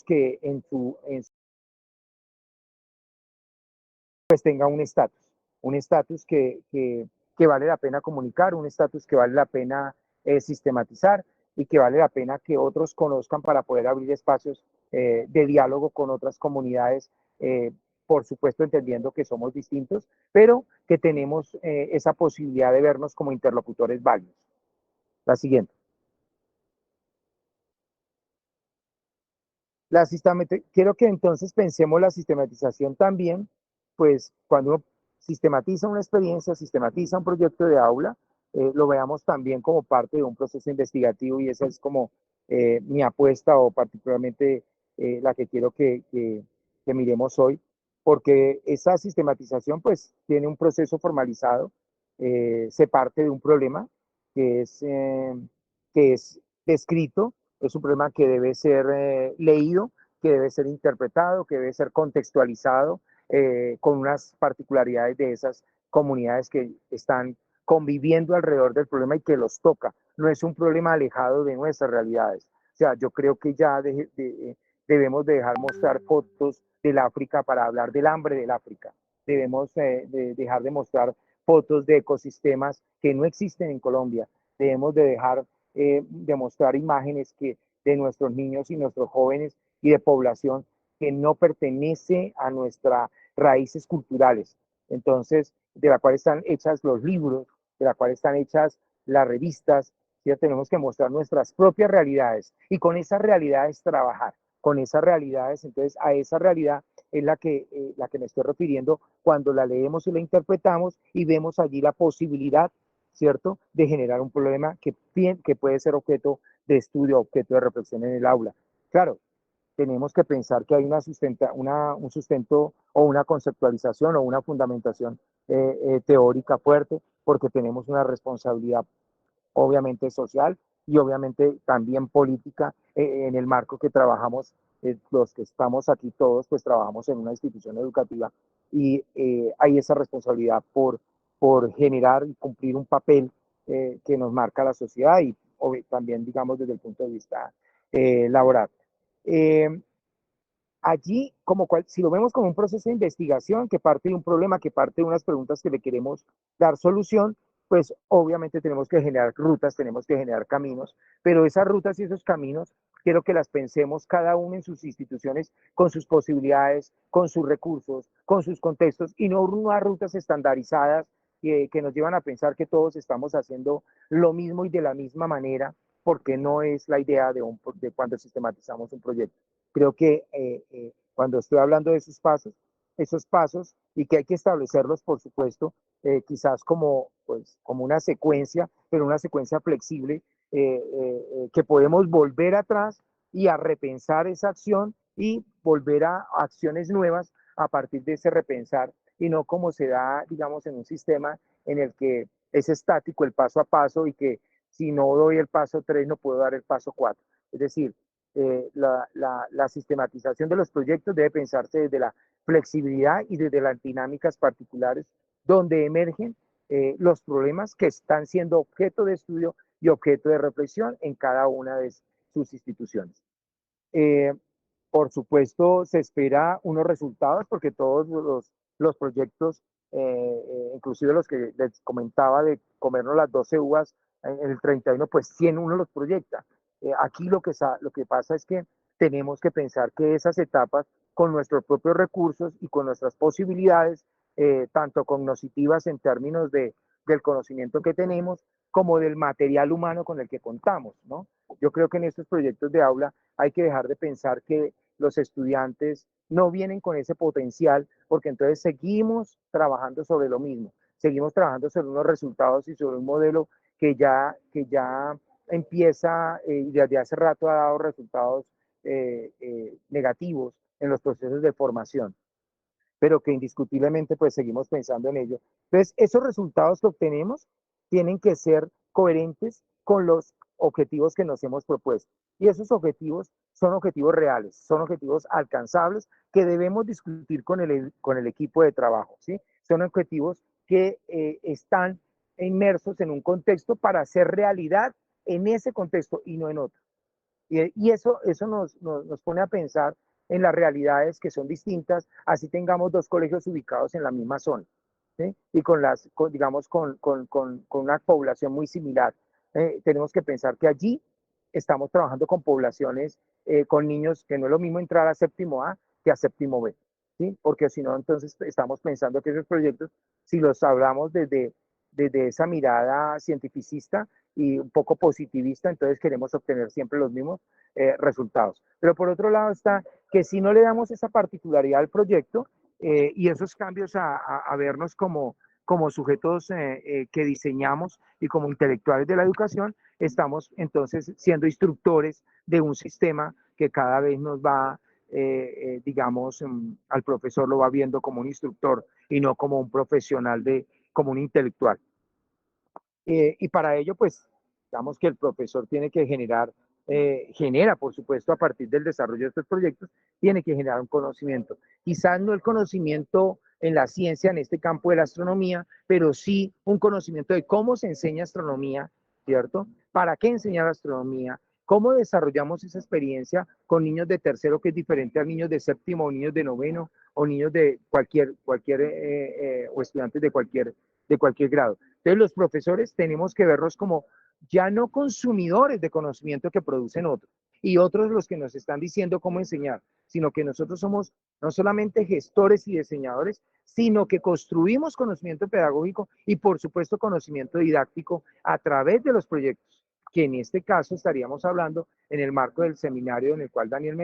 que pues tenga un estatus que vale la pena comunicar, un estatus que vale la pena sistematizar y que vale la pena que otros conozcan para poder abrir espacios de diálogo con otras comunidades, por supuesto entendiendo que somos distintos, pero que tenemos esa posibilidad de vernos como interlocutores válidos. La siguiente. Quiero que entonces pensemos la sistematización también, pues cuando uno sistematiza una experiencia, sistematiza un proyecto de aula, lo veamos también como parte de un proceso investigativo y esa es como mi apuesta o particularmente la que quiero que miremos hoy, porque esa sistematización pues tiene un proceso formalizado, se parte de un problema que que es descrito, es un problema que debe ser leído, que debe ser interpretado, que debe ser contextualizado con unas particularidades de esas comunidades que están conviviendo alrededor del problema y que los toca. No es un problema alejado de nuestras realidades. O sea, yo creo que ya debemos de dejar mostrar fotos del África para hablar del hambre del África. Debemos dejar de mostrar fotos de ecosistemas que no existen en Colombia. Debemos de dejar de mostrar imágenes de nuestros niños y nuestros jóvenes y de población que no pertenece a nuestras raíces culturales. Entonces, de la cual están hechas los libros, de la cual están hechas las revistas, ya tenemos que mostrar nuestras propias realidades y con esas realidades trabajar, con esas realidades, entonces a esa realidad es la que me estoy refiriendo cuando la leemos y la interpretamos y vemos allí la posibilidad, ¿cierto?, de generar un problema que puede ser objeto de estudio, objeto de reflexión en el aula. Claro, tenemos que pensar que hay un sustento o una conceptualización o una fundamentación teórica fuerte, porque tenemos una responsabilidad obviamente social y obviamente también política en el marco que trabajamos, los que estamos aquí todos, pues trabajamos en una institución educativa y hay esa responsabilidad por generar y cumplir un papel que nos marca la sociedad y también, digamos, desde el punto de vista laboral. Eh, Allí, si lo vemos como un proceso de investigación que parte de un problema, que parte de unas preguntas que le queremos dar solución, pues obviamente tenemos que generar rutas, tenemos que generar caminos, pero esas rutas y esos caminos quiero que las pensemos cada uno en sus instituciones, con sus posibilidades, con sus recursos, con sus contextos, y no unas rutas estandarizadas que nos llevan a pensar que todos estamos haciendo lo mismo y de la misma manera, porque no es la idea de cuando sistematizamos un proyecto. Creo que cuando estoy hablando de esos pasos y que hay que establecerlos, por supuesto, quizás como una secuencia, pero una secuencia flexible, que podemos volver atrás y a repensar esa acción y volver a acciones nuevas a partir de ese repensar y no como se da, digamos, en un sistema en el que es estático el paso a paso y que si no doy el paso 3 no puedo dar el paso 4. Es decir, la sistematización de los proyectos debe pensarse desde la flexibilidad y desde las dinámicas particulares donde emergen los problemas que están siendo objeto de estudio y objeto de reflexión en cada una de sus instituciones. Eh, por supuesto, se espera unos resultados porque todos los proyectos, inclusive los que les comentaba de comernos las 12 uvas en el 31, pues 100 uno los proyecta. Aquí lo que pasa es que tenemos que pensar que esas etapas, con nuestros propios recursos y con nuestras posibilidades, tanto cognitivas en términos del conocimiento que tenemos, como del material humano con el que contamos, ¿no? Yo creo que en estos proyectos de aula hay que dejar de pensar que los estudiantes no vienen con ese potencial, porque entonces seguimos trabajando sobre lo mismo, seguimos trabajando sobre unos resultados y sobre un modelo que ya empieza y desde hace rato ha dado resultados negativos en los procesos de formación, pero que indiscutiblemente pues seguimos pensando en ello. Entonces, esos resultados que obtenemos tienen que ser coherentes con los objetivos que nos hemos propuesto. Y esos objetivos son objetivos reales, son objetivos alcanzables que debemos discutir con el equipo de trabajo, ¿sí? Son objetivos que están inmersos en un contexto para hacer realidad en ese contexto y no en otro. Y eso nos pone a pensar en las realidades que son distintas, así tengamos dos colegios ubicados en la misma zona, ¿sí? Y digamos, con una población muy similar. Tenemos que pensar que allí estamos trabajando con poblaciones, con niños, que no es lo mismo entrar a séptimo A que a séptimo B, ¿sí? Porque si no, entonces estamos pensando que esos proyectos, si los hablamos desde esa mirada cientificista y un poco positivista, entonces queremos obtener siempre los mismos resultados. Pero por otro lado está que si no le damos esa particularidad al proyecto y esos cambios a vernos como sujetos que diseñamos y como intelectuales de la educación, estamos entonces siendo instructores de un sistema que cada vez nos va, digamos, al profesor lo va viendo como un instructor y no como un profesional, como un intelectual. Y para ello, pues, digamos que el profesor tiene que genera, por supuesto, a partir del desarrollo de estos proyectos, tiene que generar un conocimiento. Quizás no el conocimiento en la ciencia, en este campo de la astronomía, pero sí un conocimiento de cómo se enseña astronomía, ¿cierto? ¿Para qué enseñar astronomía? ¿Cómo desarrollamos esa experiencia con niños de tercero, que es diferente a niños de séptimo o niños de noveno o niños de o estudiantes de cualquier grado? Entonces los profesores tenemos que verlos como ya no consumidores de conocimiento que producen otros y otros los que nos están diciendo cómo enseñar, sino que nosotros somos no solamente gestores y diseñadores, sino que construimos conocimiento pedagógico y por supuesto conocimiento didáctico a través de los proyectos, que en este caso estaríamos hablando en el marco del seminario al cual Daniel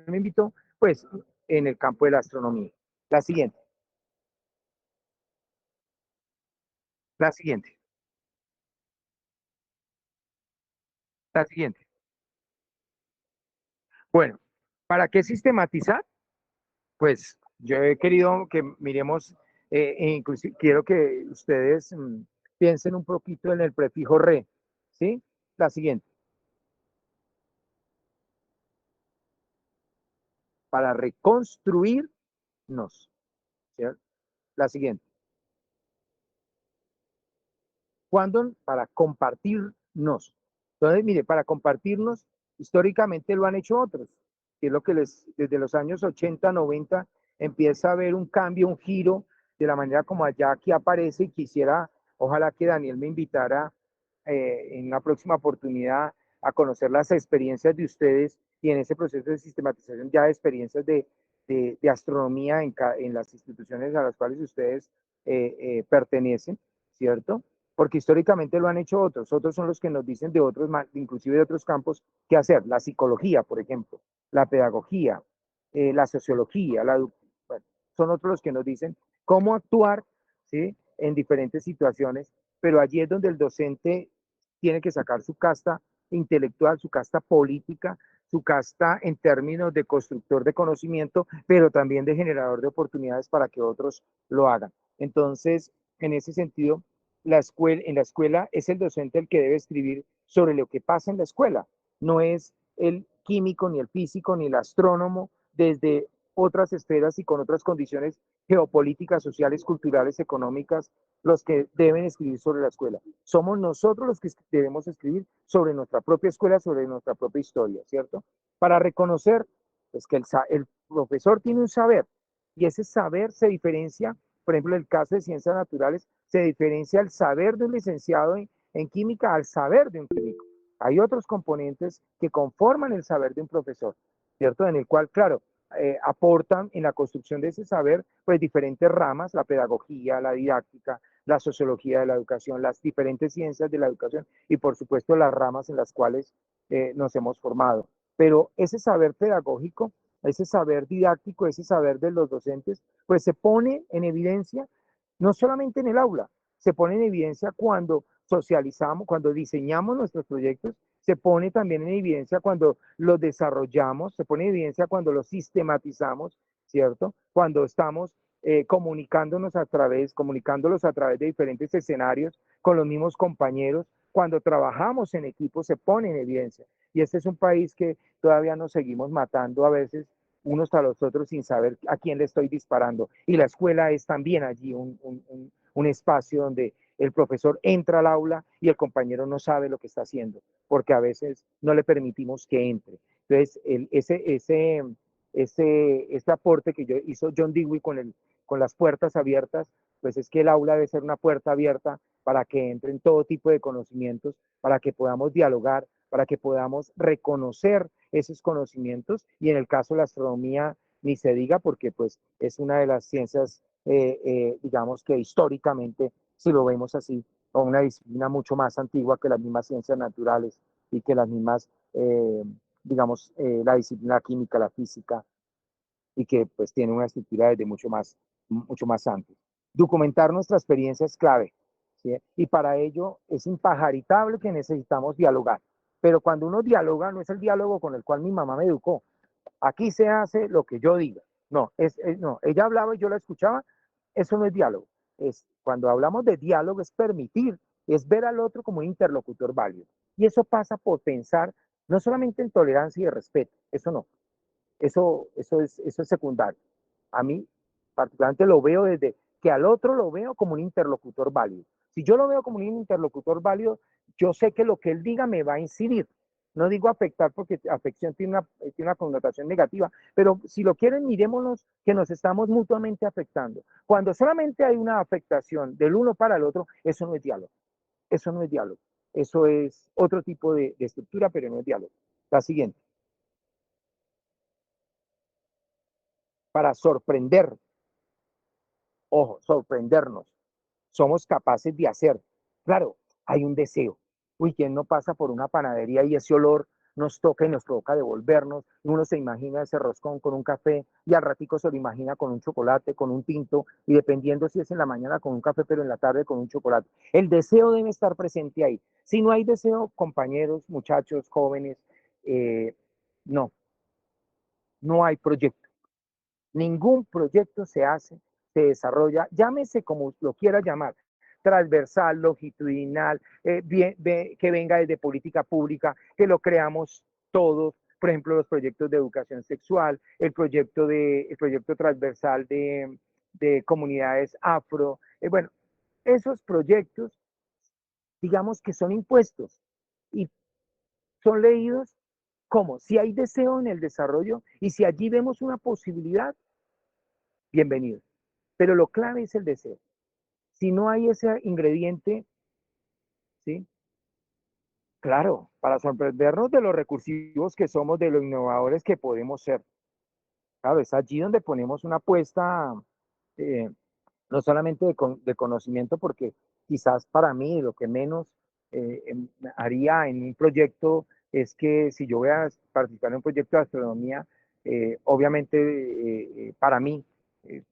me invitó, pues en el campo de la astronomía. La siguiente, la siguiente, la siguiente. Bueno, ¿para qué sistematizar? Pues yo he querido que miremos, inclusive quiero que ustedes piensen un poquito en el prefijo re, ¿sí? La siguiente, para reconstruirnos, ¿cierto? La siguiente, ¿cuándo? Para compartirnos. Entonces, mire, para compartirnos, históricamente lo han hecho otros, que es lo que desde los años 80, 90, empieza a haber un cambio, un giro de la manera como allá aquí aparece y quisiera, ojalá que Daniel me invitara en una próxima oportunidad a conocer las experiencias de ustedes y en ese proceso de sistematización ya de experiencias de astronomía en las instituciones a las cuales ustedes pertenecen, ¿cierto? Porque históricamente lo han hecho otros son los que nos dicen de otros, inclusive de otros campos, qué hacer. La psicología, por ejemplo, la pedagogía, la sociología, bueno, son otros los que nos dicen cómo actuar, ¿sí? En diferentes situaciones, pero allí es donde el docente tiene que sacar su casta intelectual, su casta política, su casta en términos de constructor de conocimiento, pero también de generador de oportunidades para que otros lo hagan. Entonces, en ese sentido, en la escuela es el docente el que debe escribir sobre lo que pasa en la escuela, no es el químico, ni el físico, ni el astrónomo, desde otras esferas y con otras condiciones geopolíticas, sociales, culturales, económicas, los que deben escribir sobre la escuela. Somos nosotros los que debemos escribir sobre nuestra propia escuela, sobre nuestra propia historia, ¿cierto? Para reconocer pues, que el profesor tiene un saber y ese saber se diferencia, por ejemplo, en el caso de ciencias naturales, se diferencia el saber de un licenciado en química al saber de un químico. Hay otros componentes que conforman el saber de un profesor, ¿cierto? En el cual, claro, aportan en la construcción de ese saber, pues diferentes ramas, la pedagogía, la didáctica, la sociología de la educación, las diferentes ciencias de la educación y por supuesto las ramas en las cuales nos hemos formado. Pero ese saber pedagógico, ese saber didáctico, ese saber de los docentes, pues se pone en evidencia no solamente en el aula, se pone en evidencia cuando socializamos, cuando diseñamos nuestros proyectos, se pone también en evidencia cuando los desarrollamos, se pone en evidencia cuando los sistematizamos, ¿cierto? Cuando estamos comunicándolos a través de diferentes escenarios con los mismos compañeros, cuando trabajamos en equipo se pone en evidencia. Y este es un país que todavía nos seguimos matando a veces unos a los otros sin saber a quién le estoy disparando. Y la escuela es también allí un espacio donde el profesor entra al aula y el compañero no sabe lo que está haciendo, porque a veces no le permitimos que entre. Entonces, ese aporte que hizo John Dewey con las puertas abiertas, pues es que el aula debe ser una puerta abierta para que entren todo tipo de conocimientos, para que podamos dialogar, para que podamos reconocer esos conocimientos, y en el caso de la astronomía ni se diga, porque pues es una de las ciencias, digamos que históricamente, si lo vemos así, o una disciplina mucho más antigua que las mismas ciencias naturales y que las mismas, digamos, la disciplina química, la física, y que pues tiene una estructura desde mucho más antes. Documentar nuestra experiencia es clave, ¿sí? Y para ello es impajaritable que necesitamos dialogar. Pero cuando uno dialoga, no es el diálogo con el cual mi mamá me educó. Aquí se hace lo que yo diga. No, no, ella hablaba y yo la escuchaba. Eso no es diálogo. Cuando hablamos de diálogo es permitir, es ver al otro como un interlocutor válido. Y eso pasa por pensar no solamente en tolerancia y respeto, eso no, eso es secundario. A mí, particularmente, lo veo desde que al otro lo veo como un interlocutor válido. Si yo lo veo como un interlocutor válido, yo sé que lo que él diga me va a incidir. No digo afectar porque afección tiene una connotación negativa, pero si lo quieren, mirémonos que nos estamos mutuamente afectando. Cuando solamente hay una afectación del uno para el otro, eso no es diálogo. Eso no es diálogo. Eso es otro tipo de estructura, pero no es diálogo. La siguiente. Para sorprender, ojo, sorprendernos, somos capaces de hacer. Claro, hay un deseo. Uy, ¿quién no pasa por una panadería y ese olor nos toca y nos provoca devolvernos? Uno se imagina ese roscón con un café y al ratico se lo imagina con un chocolate, con un tinto, y dependiendo si es en la mañana con un café, pero en la tarde con un chocolate. El deseo debe estar presente ahí. Si no hay deseo, compañeros, muchachos, jóvenes, no, no hay proyecto. Ningún proyecto se hace, se desarrolla, llámese como lo quiera llamar, transversal, longitudinal, que venga desde política pública, que lo creamos todos. Por ejemplo, los proyectos de educación sexual, el proyecto transversal de comunidades afro. Bueno, esos proyectos, digamos que son impuestos y son leídos como si hay deseo en el desarrollo y si allí vemos una posibilidad, bienvenido. Pero lo clave es el deseo. Si no hay ese ingrediente, ¿sí? Claro, para sorprendernos de los recursivos que somos, de los innovadores que podemos ser. Claro, es allí donde ponemos una apuesta, eh, no solamente de conocimiento, porque quizás para mí lo que menos haría en un proyecto es que si yo voy a participar en un proyecto de astronomía, obviamente para mí, eh,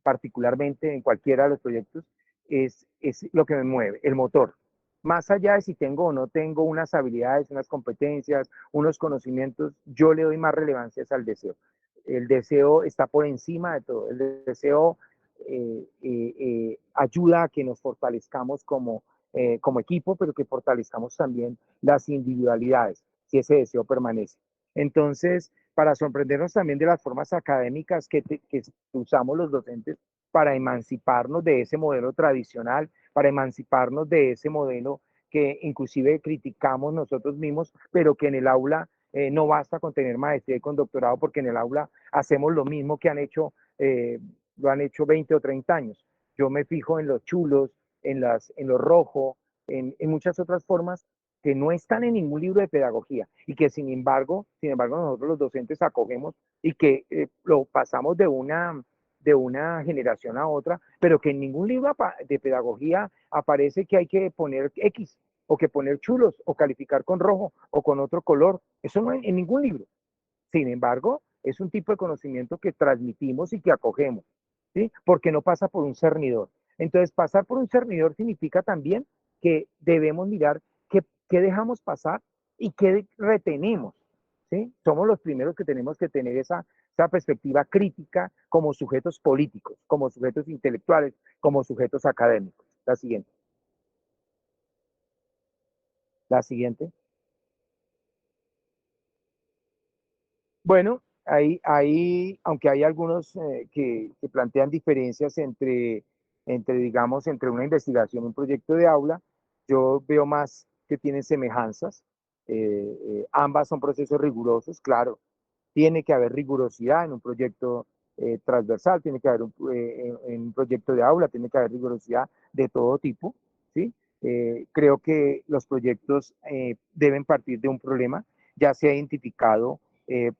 particularmente en cualquiera de los proyectos, es lo que me mueve, el motor. Más allá de si tengo o no tengo unas habilidades, unas competencias, unos conocimientos, yo le doy más relevancia al deseo. El deseo está por encima de todo. El deseo ayuda a que nos fortalezcamos como equipo, pero que fortalezcamos también las individualidades, si ese deseo permanece. Entonces, para sorprendernos también de las formas académicas que usamos los docentes para emanciparnos de ese modelo tradicional, para emanciparnos de ese modelo que inclusive criticamos nosotros mismos, pero que en el aula no basta con tener maestría y con doctorado, porque en el aula hacemos lo mismo que lo han hecho 20 o 30 años. Yo me fijo en los chulos, en lo rojo, en muchas otras formas que no están en ningún libro de pedagogía y que sin embargo nosotros los docentes acogemos y que lo pasamos de una generación a otra, pero que en ningún libro de pedagogía aparece que hay que poner X o que poner chulos o calificar con rojo o con otro color. Eso no hay en ningún libro. Sin embargo, es un tipo de conocimiento que transmitimos y que acogemos, ¿sí? Porque no pasa por un cernidor. Entonces, pasar por un cernidor significa también que debemos mirar qué dejamos pasar y qué retenemos, ¿sí? Somos los primeros que tenemos que tener esa perspectiva crítica como sujetos políticos, como sujetos intelectuales, como sujetos académicos. La siguiente. La siguiente. Bueno, aunque hay algunos que plantean diferencias entre digamos, entre una investigación y un proyecto de aula, yo veo más que tienen semejanzas. Ambas son procesos rigurosos, claro. Tiene que haber rigurosidad en un proyecto transversal, tiene que haber en un proyecto de aula, tiene que haber rigurosidad de todo tipo, ¿sí? Creo que los proyectos deben partir de un problema, ya sea identificado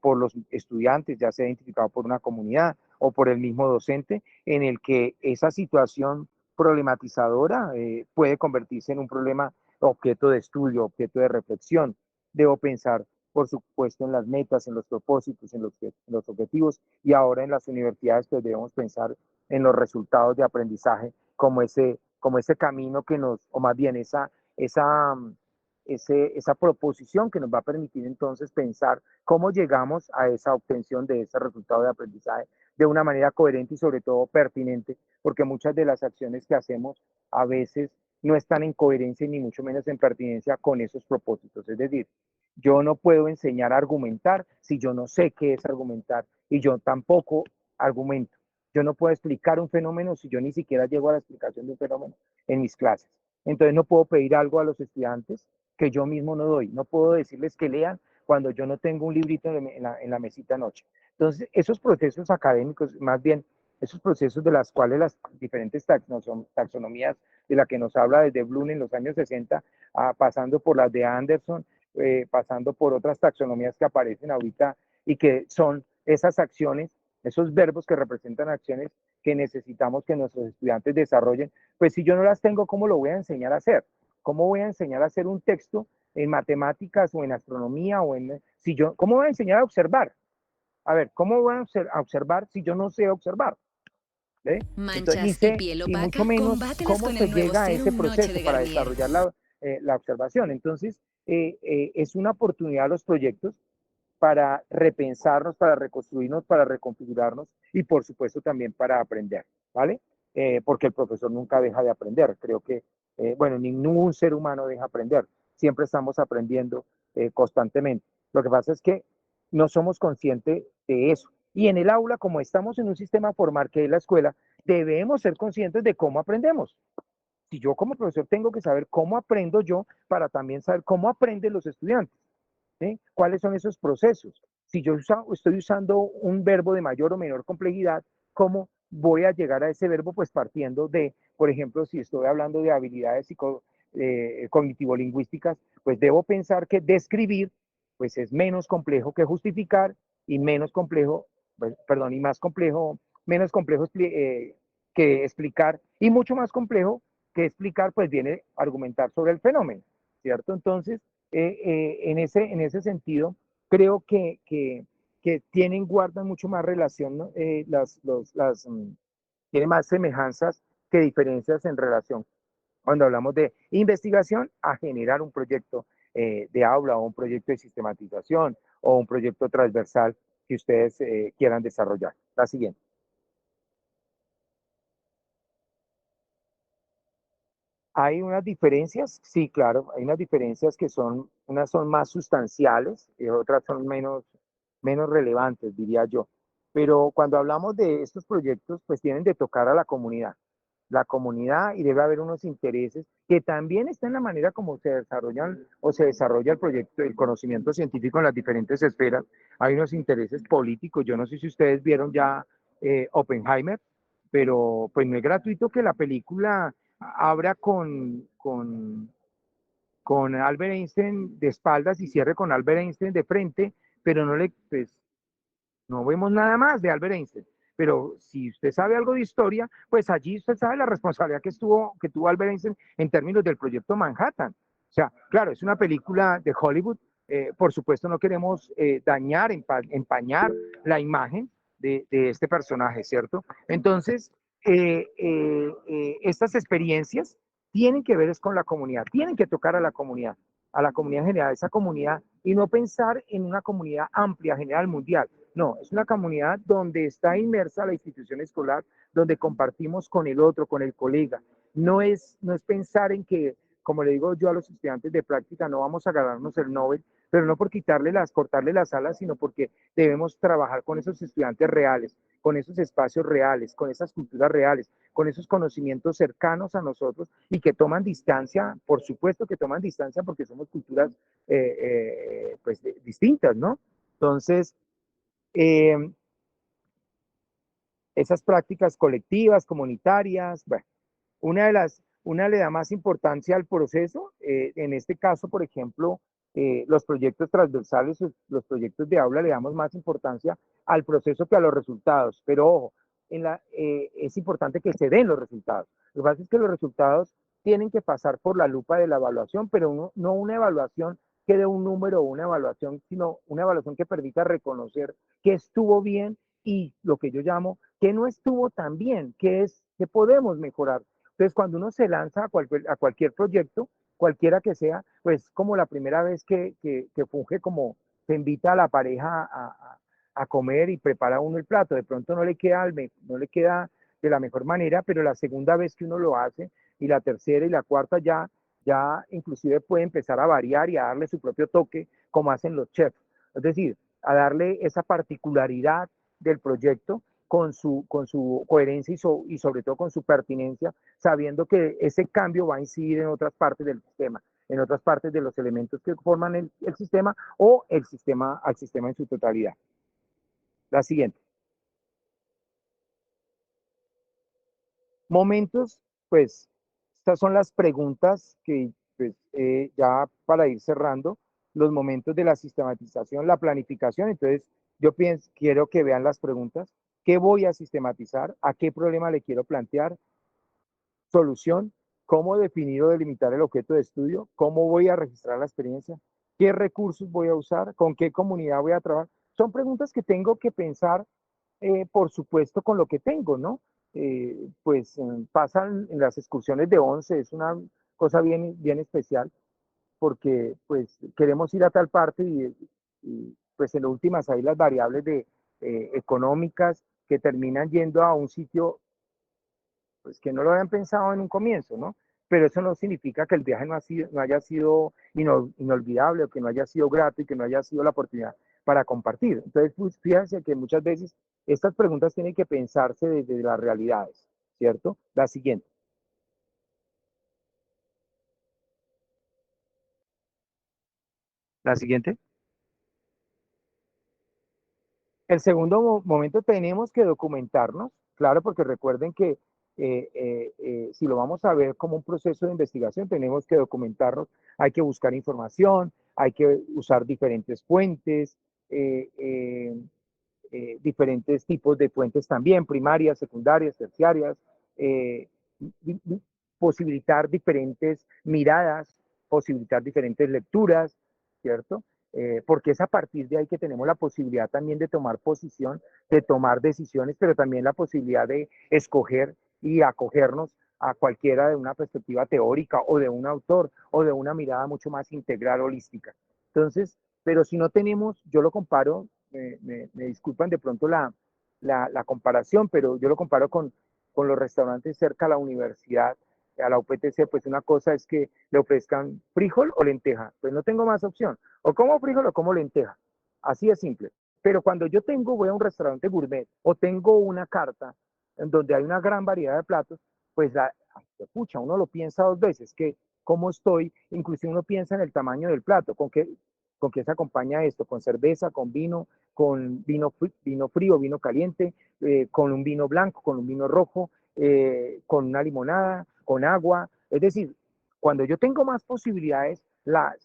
por los estudiantes, ya sea identificado por una comunidad o por el mismo docente, en el que esa situación problematizadora puede convertirse en un problema objeto de estudio, objeto de reflexión. Debo pensar, por supuesto, en las metas, en los propósitos, en los objetivos, y ahora en las universidades pues debemos pensar en los resultados de aprendizaje como ese camino que nos, o más bien esa, esa proposición que nos va a permitir entonces pensar cómo llegamos a esa obtención de ese resultado de aprendizaje de una manera coherente y sobre todo pertinente, porque muchas de las acciones que hacemos a veces no están en coherencia ni mucho menos en pertinencia con esos propósitos. Es decir, yo no puedo enseñar a argumentar si yo no sé qué es argumentar y yo tampoco argumento. Yo no puedo explicar un fenómeno si yo ni siquiera llego a la explicación de un fenómeno en mis clases. Entonces no puedo pedir algo a los estudiantes que yo mismo no doy. No puedo decirles que lean cuando yo no tengo un librito en la mesita noche. Entonces, esos procesos académicos, más bien esos procesos de las cuales las diferentes taxonomías de la que nos habla desde Bloom en los años 60, pasando por las de Anderson, pasando por otras taxonomías que aparecen ahorita y que son esas acciones, esos verbos que representan acciones que necesitamos que nuestros estudiantes desarrollen, pues si yo no las tengo, ¿cómo lo voy a enseñar a hacer? ¿Cómo voy a enseñar a hacer un texto en matemáticas o en astronomía o en si yo cómo voy a enseñar a observar? A ver, ¿cómo voy a observar si yo no sé observar? ¿Eh? Entonces, Manchas y piel y mucho opaca, menos combátelas cómo con se el nuevo llega a ese Serum Noche proceso de para Garnier. desarrollar la observación. Entonces, es una oportunidad los proyectos para repensarnos, para reconstruirnos, para reconfigurarnos y por supuesto también para aprender, ¿vale? Porque el profesor nunca deja de aprender. Creo que, bueno, ningún ser humano deja de aprender. Siempre estamos aprendiendo constantemente. Lo que pasa es que no somos conscientes de eso. Y en el aula, como estamos en un sistema formal que es la escuela, debemos ser conscientes de cómo aprendemos. Si yo como profesor tengo que saber cómo aprendo yo para también saber cómo aprenden los estudiantes. ¿Sí? ¿Cuáles son esos procesos? Si yo estoy usando un verbo de mayor o menor complejidad, ¿cómo voy a llegar a ese verbo? Pues partiendo de, por ejemplo, si estoy hablando de habilidades cognitivo-lingüísticas, pues debo pensar que describir pues es menos complejo que justificar y menos complejo, pues, perdón, y más complejo, menos complejo que explicar y mucho más complejo que explicar, pues viene a argumentar sobre el fenómeno, ¿cierto? Entonces, en ese sentido, creo que tienen, guardan mucho más relación, ¿no? Tienen más semejanzas que diferencias en relación cuando hablamos de investigación a generar un proyecto de aula o un proyecto de sistematización o un proyecto transversal que ustedes quieran desarrollar. La siguiente. Hay unas diferencias, sí, claro, hay unas diferencias que son, unas son más sustanciales y otras son menos relevantes, diría yo. Pero cuando hablamos de estos proyectos, pues tienen de tocar a la comunidad y debe haber unos intereses que también están en la manera como se desarrollan o se desarrolla el proyecto, el conocimiento científico en las diferentes esferas. Hay unos intereses políticos. Yo no sé si ustedes vieron ya Oppenheimer, pero pues no es gratuito que la película abra con Albert Einstein de espaldas y cierre con Albert Einstein de frente, pero pues, no vemos nada más de Albert Einstein. Pero si usted sabe algo de historia, pues allí usted sabe la responsabilidad que tuvo Albert Einstein en términos del proyecto Manhattan. O sea, claro, es una película de Hollywood. Por supuesto, no queremos dañar, empañar la imagen de este personaje, ¿cierto? Entonces, estas experiencias tienen que ver es con la comunidad, tienen que tocar a la comunidad general, esa comunidad, y no pensar en una comunidad amplia, general, mundial. No, es una comunidad donde está inmersa la institución escolar, donde compartimos con el otro, con el colega. No es pensar en que, como le digo yo a los estudiantes de práctica, no vamos a ganarnos el Nobel, pero no por cortarle las alas, sino porque debemos trabajar con esos estudiantes reales con esos espacios reales, con esas culturas reales, con esos conocimientos cercanos a nosotros y que toman distancia, por supuesto que toman distancia porque somos culturas pues distintas, ¿no? Entonces, eh, esas prácticas colectivas, comunitarias, bueno, una le da más importancia al proceso, en este caso, por ejemplo, los proyectos transversales, los proyectos de aula le damos más importancia al proceso que a los resultados, pero ojo, es importante que se den los resultados. Lo que pasa es que los resultados tienen que pasar por la lupa de la evaluación, pero no una evaluación que dé un número o una evaluación, sino una evaluación que permita reconocer que estuvo bien y lo que yo llamo que no estuvo tan bien, que podemos mejorar. Entonces, cuando uno se lanza a cualquier proyecto, cualquiera que sea, pues como la primera vez que funge como se invita a la pareja a comer y prepara uno el plato, de pronto no le queda de la mejor manera, pero la segunda vez que uno lo hace y la tercera y la cuarta ya inclusive puede empezar a variar y a darle su propio toque, como hacen los chefs. Es decir, a darle esa particularidad del proyecto con su coherencia y sobre todo con su pertinencia, sabiendo que ese cambio va a incidir en otras partes del sistema, en otras partes de los elementos que forman el sistema o al sistema en su totalidad. La siguiente. Momentos, pues, estas son las preguntas que, pues, ya para ir cerrando, los momentos de la sistematización, la planificación. Entonces, quiero que vean las preguntas. ¿Qué voy a sistematizar? ¿A qué problema le quiero plantear? Solución, cómo definir o delimitar el objeto de estudio, cómo voy a registrar la experiencia, qué recursos voy a usar, con qué comunidad voy a trabajar. Son preguntas que tengo que pensar, por supuesto, con lo que tengo, ¿no? Pasan en las excursiones de 11, es una cosa bien especial, porque pues queremos ir a tal parte pues en últimas hay las variables económicas que terminan yendo a un sitio pues que no lo habían pensado en un comienzo, ¿no? Pero eso no significa que el viaje no haya sido inolvidable o que no haya sido grato y que no haya sido la oportunidad para compartir. Entonces, pues, fíjense que muchas veces estas preguntas tienen que pensarse desde las realidades, ¿cierto? La siguiente. La siguiente. El segundo momento tenemos que documentarnos, claro, porque recuerden que si lo vamos a ver como un proceso de investigación, tenemos que documentarnos, hay que buscar información, hay que usar diferentes fuentes, eh, eh, diferentes tipos de fuentes también, primarias, secundarias, terciarias, eh, posibilitar diferentes miradas, posibilitar diferentes lecturas, ¿cierto? Porque es a partir de ahí que tenemos la posibilidad también de tomar posición, de tomar decisiones, pero también la posibilidad de escoger y acogernos a cualquiera de una perspectiva teórica o de un autor o de una mirada mucho más integral, holística. Entonces, pero si no tenemos, yo lo comparo, me disculpan de pronto la comparación, pero yo lo comparo con los restaurantes cerca a la universidad, a la UPTC, pues una cosa es que le ofrezcan frijol o lenteja, pues no tengo más opción, o como frijol o como lenteja, así de simple. Pero cuando voy a un restaurante gourmet o tengo una carta en donde hay una gran variedad de platos, pues pucha, uno lo piensa dos veces, que cómo estoy, inclusive uno piensa en el tamaño del plato, con qué se acompaña esto, con cerveza, con vino frío, vino caliente, con un vino blanco, con un vino rojo, con una limonada, con agua. Es decir, cuando yo tengo más posibilidades, la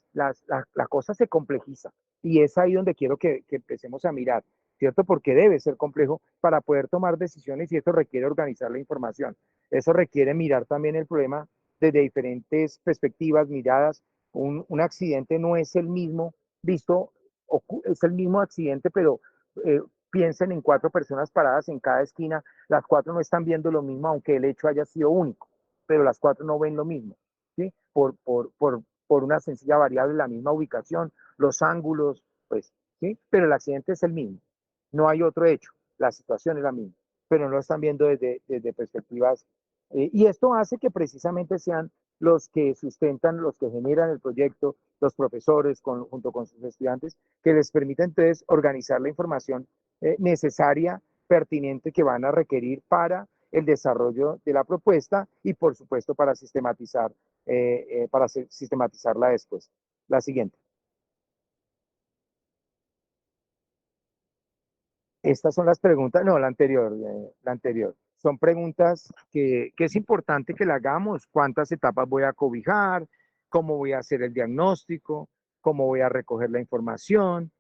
cosa se complejiza. Y es ahí donde quiero que empecemos a mirar, ¿cierto? Porque debe ser complejo para poder tomar decisiones y eso requiere organizar la información. Eso requiere mirar también el problema desde diferentes perspectivas, miradas. Un accidente no es el mismo visto, es el mismo accidente, pero eh, piensen en cuatro personas paradas en cada esquina, las cuatro no están viendo lo mismo, aunque el hecho haya sido único, pero las cuatro no ven lo mismo, ¿sí? Por una sencilla variable, la misma ubicación, los ángulos, pues, ¿sí? Pero el accidente es el mismo, no hay otro hecho, la situación es la misma, pero no lo están viendo desde perspectivas, y esto hace que precisamente sean los que sustentan, los que generan el proyecto, los profesores junto con sus estudiantes, que les permite entonces organizar la información necesaria pertinente que van a requerir para el desarrollo de la propuesta y, por supuesto, para sistematizarla después. La siguiente. Estas son las preguntas, no, la anterior. Son preguntas que es importante que la hagamos. ¿Cuántas etapas voy a cobijar? ¿Cómo voy a hacer el diagnóstico? ¿Cómo voy a recoger la información?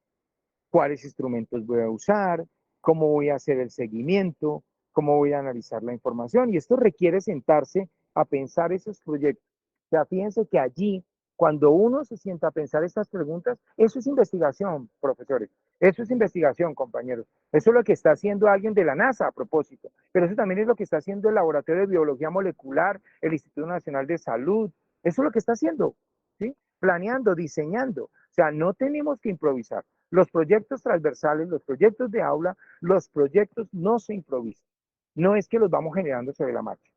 ¿Cuáles instrumentos voy a usar? ¿Cómo voy a hacer el seguimiento? ¿Cómo voy a analizar la información? Y esto requiere sentarse a pensar esos proyectos. O sea, fíjense que allí, cuando uno se sienta a pensar estas preguntas, eso es investigación, profesores. Eso es investigación, compañeros. Eso es lo que está haciendo alguien de la NASA a propósito. Pero eso también es lo que está haciendo el Laboratorio de Biología Molecular, el Instituto Nacional de Salud. Eso es lo que está haciendo, ¿sí? Planeando, diseñando. O sea, no tenemos que improvisar. Los proyectos transversales, los proyectos de aula, los proyectos no se improvisan. No es que los vamos generando sobre la marcha.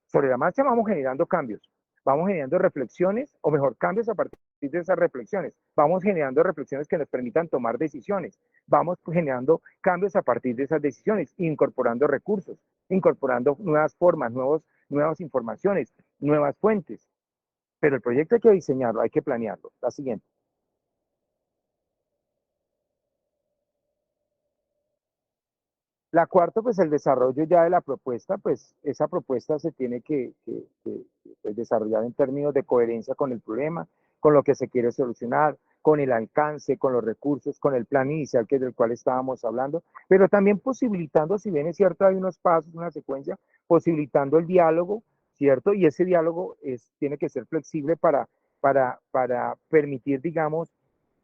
Sobre la marcha vamos generando cambios, vamos generando reflexiones, o mejor, cambios a partir de esas reflexiones. Vamos generando reflexiones que nos permitan tomar decisiones. Vamos generando cambios a partir de esas decisiones, incorporando recursos, incorporando nuevas formas, nuevas informaciones, nuevas fuentes. Pero el proyecto hay que diseñarlo, hay que planearlo. La siguiente. La cuarta, pues el desarrollo ya de la propuesta, pues esa propuesta se tiene pues, desarrollar en términos de coherencia con el problema, con lo que se quiere solucionar, con el alcance, con los recursos, con el plan inicial que es del cual estábamos hablando, pero también posibilitando, si bien es cierto, hay unos pasos, una secuencia, posibilitando el diálogo, ¿cierto? Y ese diálogo tiene que ser flexible para permitir, digamos,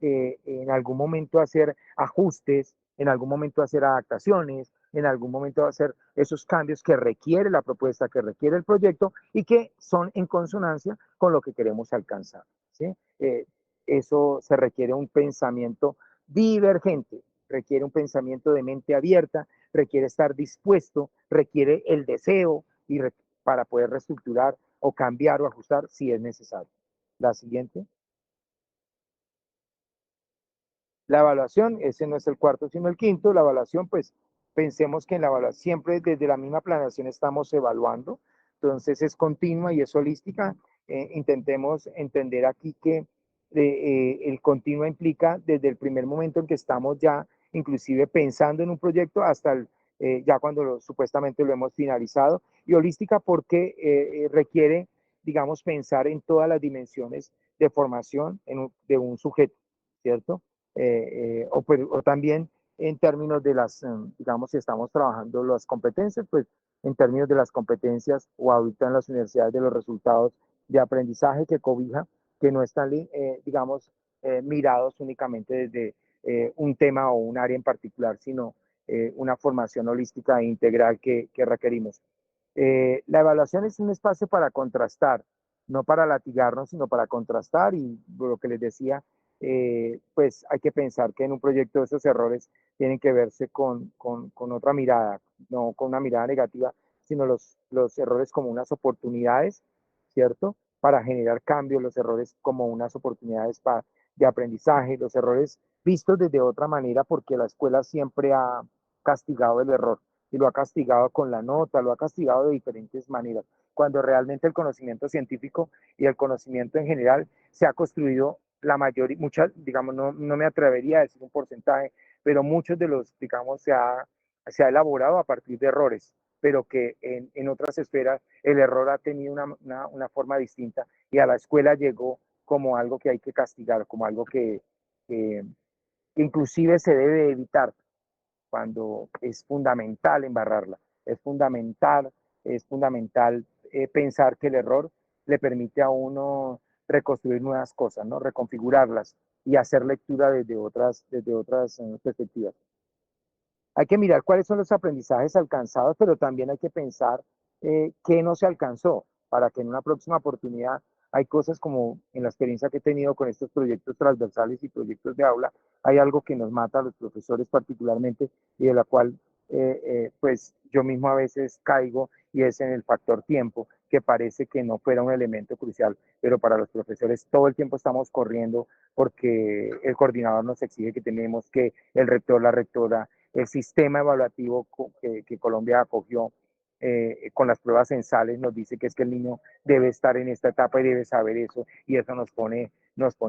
en algún momento hacer ajustes, en algún momento hacer adaptaciones, en algún momento hacer esos cambios que requiere la propuesta, que requiere el proyecto y que son en consonancia con lo que queremos alcanzar. ¿Sí? Eso se requiere un pensamiento divergente, requiere un pensamiento de mente abierta, requiere estar dispuesto, requiere el deseo para poder reestructurar o cambiar o ajustar si es necesario. La siguiente. La evaluación, ese no es el cuarto, sino el quinto. La evaluación, pues pensemos que en la evaluación, siempre desde la misma planeación estamos evaluando, entonces es continua y es holística. Intentemos entender aquí que el continuo implica desde el primer momento en que estamos ya inclusive pensando en un proyecto hasta ya cuando supuestamente lo hemos finalizado, y holística porque requiere, digamos, pensar en todas las dimensiones de formación de un sujeto, ¿cierto? O también en términos de digamos, si estamos trabajando las competencias, pues en términos de las competencias o ahorita en las universidades de los resultados de aprendizaje que cobija, que no están, digamos, mirados únicamente desde un tema o un área en particular, sino una formación holística e integral que requerimos. La evaluación es un espacio para contrastar, no para latigarnos, sino para contrastar y lo que les decía, pues hay que pensar que en un proyecto esos errores tienen que verse con otra mirada, no con una mirada negativa, sino los errores como unas oportunidades, ¿cierto? Para generar cambios, los errores como unas oportunidades de aprendizaje, los errores vistos desde otra manera, porque la escuela siempre ha castigado el error y lo ha castigado con la nota, lo ha castigado de diferentes maneras, cuando realmente el conocimiento científico y el conocimiento en general se ha construido la mayoría, muchas, digamos, no me atrevería a decir un porcentaje, pero muchos de los, digamos, se ha elaborado a partir de errores, pero que en otras esferas el error ha tenido una forma distinta y a la escuela llegó como algo que hay que castigar, como algo que inclusive se debe evitar cuando es fundamental embarrarla, es fundamental pensar que el error le permite a uno reconstruir nuevas cosas, ¿no? Reconfigurarlas y hacer lectura desde otras perspectivas. Hay que mirar cuáles son los aprendizajes alcanzados, pero también hay que pensar qué no se alcanzó para que en una próxima oportunidad hay cosas como en la experiencia que he tenido con estos proyectos transversales y proyectos de aula, hay algo que nos mata a los profesores particularmente y de la cual pues yo mismo a veces caigo y es en el factor tiempo, que parece que no fuera un elemento crucial, pero para los profesores todo el tiempo estamos corriendo porque el coordinador nos exige que tenemos que el rector, la rectora, el sistema evaluativo que Colombia acogió con las pruebas censales nos dice que es que el niño debe estar en esta etapa y debe saber eso y eso nos pone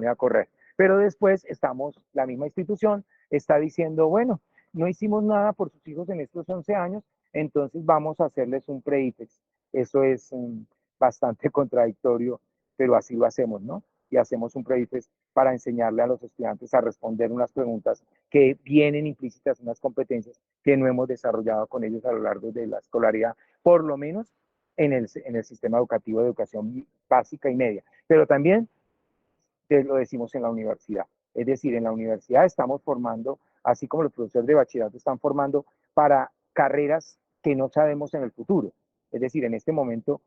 a correr. Pero después estamos, la misma institución está diciendo, bueno, no hicimos nada por sus hijos en estos 11 años, entonces vamos a hacerles un pre-IFEX. Eso es bastante contradictorio, pero así lo hacemos, ¿no? Y hacemos un pre-IFEX para enseñarle a los estudiantes a responder unas preguntas que vienen implícitas, unas competencias que no hemos desarrollado con ellos a lo largo de la escolaridad, por lo menos en el sistema educativo de educación básica y media. Pero también lo decimos en la universidad. Es decir, en la universidad estamos formando, así como los profesores de bachillerato están formando para carreras que no sabemos en el futuro. Es decir, en este momento,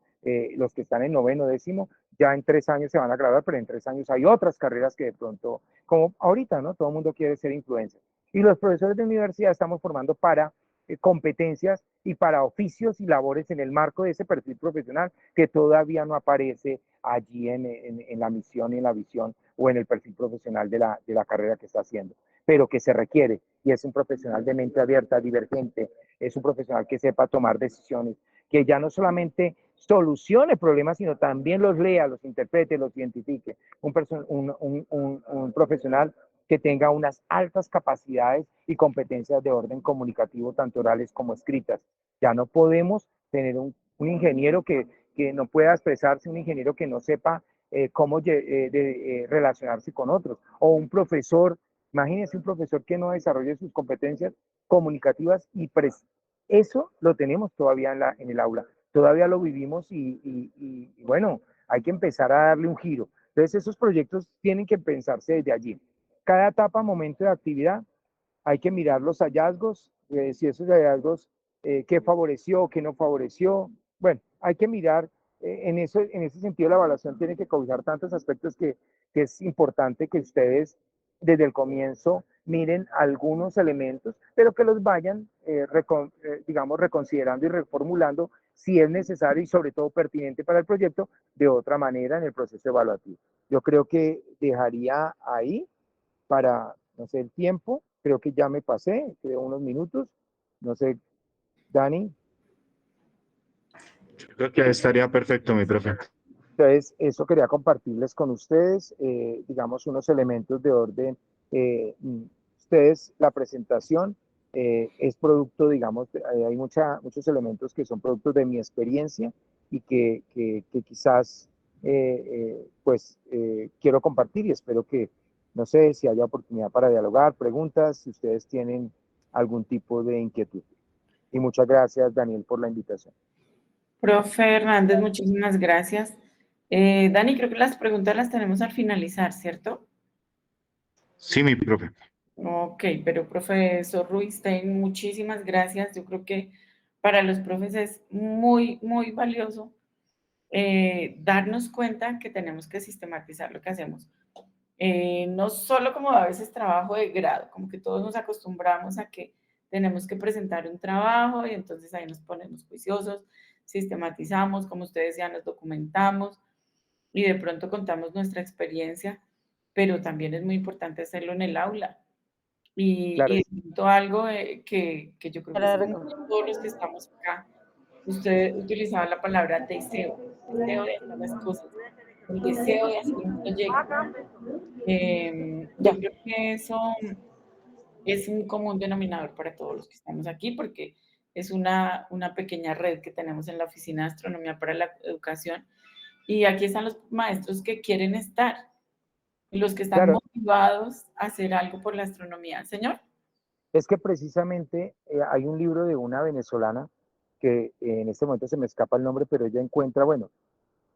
los que están en noveno, décimo, ya en 3 años se van a graduar, pero en 3 años hay otras carreras que de pronto, como ahorita, ¿no? Todo el mundo quiere ser influencer. Y los profesores de universidad estamos formando para competencias y para oficios y labores en el marco de ese perfil profesional que todavía no aparece allí en la misión y en la visión o en el perfil profesional de la carrera que está haciendo, pero que se requiere y es un profesional de mente abierta, divergente, es un profesional que sepa tomar decisiones, que ya no solamente solucione problemas, sino también los lea, los interprete, los identifique. Un profesional que tenga unas altas capacidades y competencias de orden comunicativo, tanto orales como escritas. Ya no podemos tener un ingeniero que no pueda expresarse, un ingeniero que no sepa cómo relacionarse con otros, o un profesor, imagínense un profesor que no desarrolle sus competencias comunicativas eso lo tenemos todavía en el aula, todavía lo vivimos y bueno, hay que empezar a darle un giro. Entonces esos proyectos tienen que pensarse desde allí. Cada etapa, momento de actividad, hay que mirar los hallazgos, si esos hallazgos, qué favoreció, qué no favoreció. Bueno, hay que mirar, en ese sentido la evaluación tiene que causar tantos aspectos que es importante que ustedes desde el comienzo miren algunos elementos, pero que los vayan, digamos, reconsiderando y reformulando si es necesario y sobre todo pertinente para el proyecto de otra manera en el proceso evaluativo. Yo creo que dejaría ahí para, no sé, el tiempo, creo que ya me pasé, creo unos minutos, no sé, Dani. Yo creo que estaría perfecto, mi profe. Entonces, eso quería compartirles con ustedes, digamos, unos elementos de orden. Ustedes, la presentación es producto, digamos, hay muchos elementos que son productos de mi experiencia y que quizás, pues, quiero compartir y espero que, no sé, si haya oportunidad para dialogar, preguntas, si ustedes tienen algún tipo de inquietud. Y muchas gracias, Daniel, por la invitación. Profe Hernández, muchísimas gracias. Dani, creo que las preguntas las tenemos al finalizar, ¿cierto? Sí, mi profe. Ok, pero profesor Ruistein, muchísimas gracias. Yo creo que para los profes es muy, muy valioso darnos cuenta que tenemos que sistematizar lo que hacemos. No solo como a veces trabajo de grado, como que todos nos acostumbramos a que tenemos que presentar un trabajo y entonces ahí nos ponemos juiciosos, sistematizamos, como ustedes ya nos documentamos y de pronto contamos nuestra experiencia, pero también es muy importante hacerlo en el aula. Claro, Y siento algo que yo creo que es común Claro. a todos los que estamos acá. Usted utilizaba la palabra deseo de hacer las cosas, el deseo de hacer un proyecto. Yo Ya. creo que eso es un común denominador para todos los que estamos aquí, porque es una pequeña red que tenemos en la Oficina de Astronomía para la Educación. Y aquí están los maestros que quieren estar, los que están claro. motivados a hacer algo por la astronomía. Señor. Es que precisamente hay un libro de una venezolana que en este momento se me escapa el nombre, pero ella encuentra, bueno,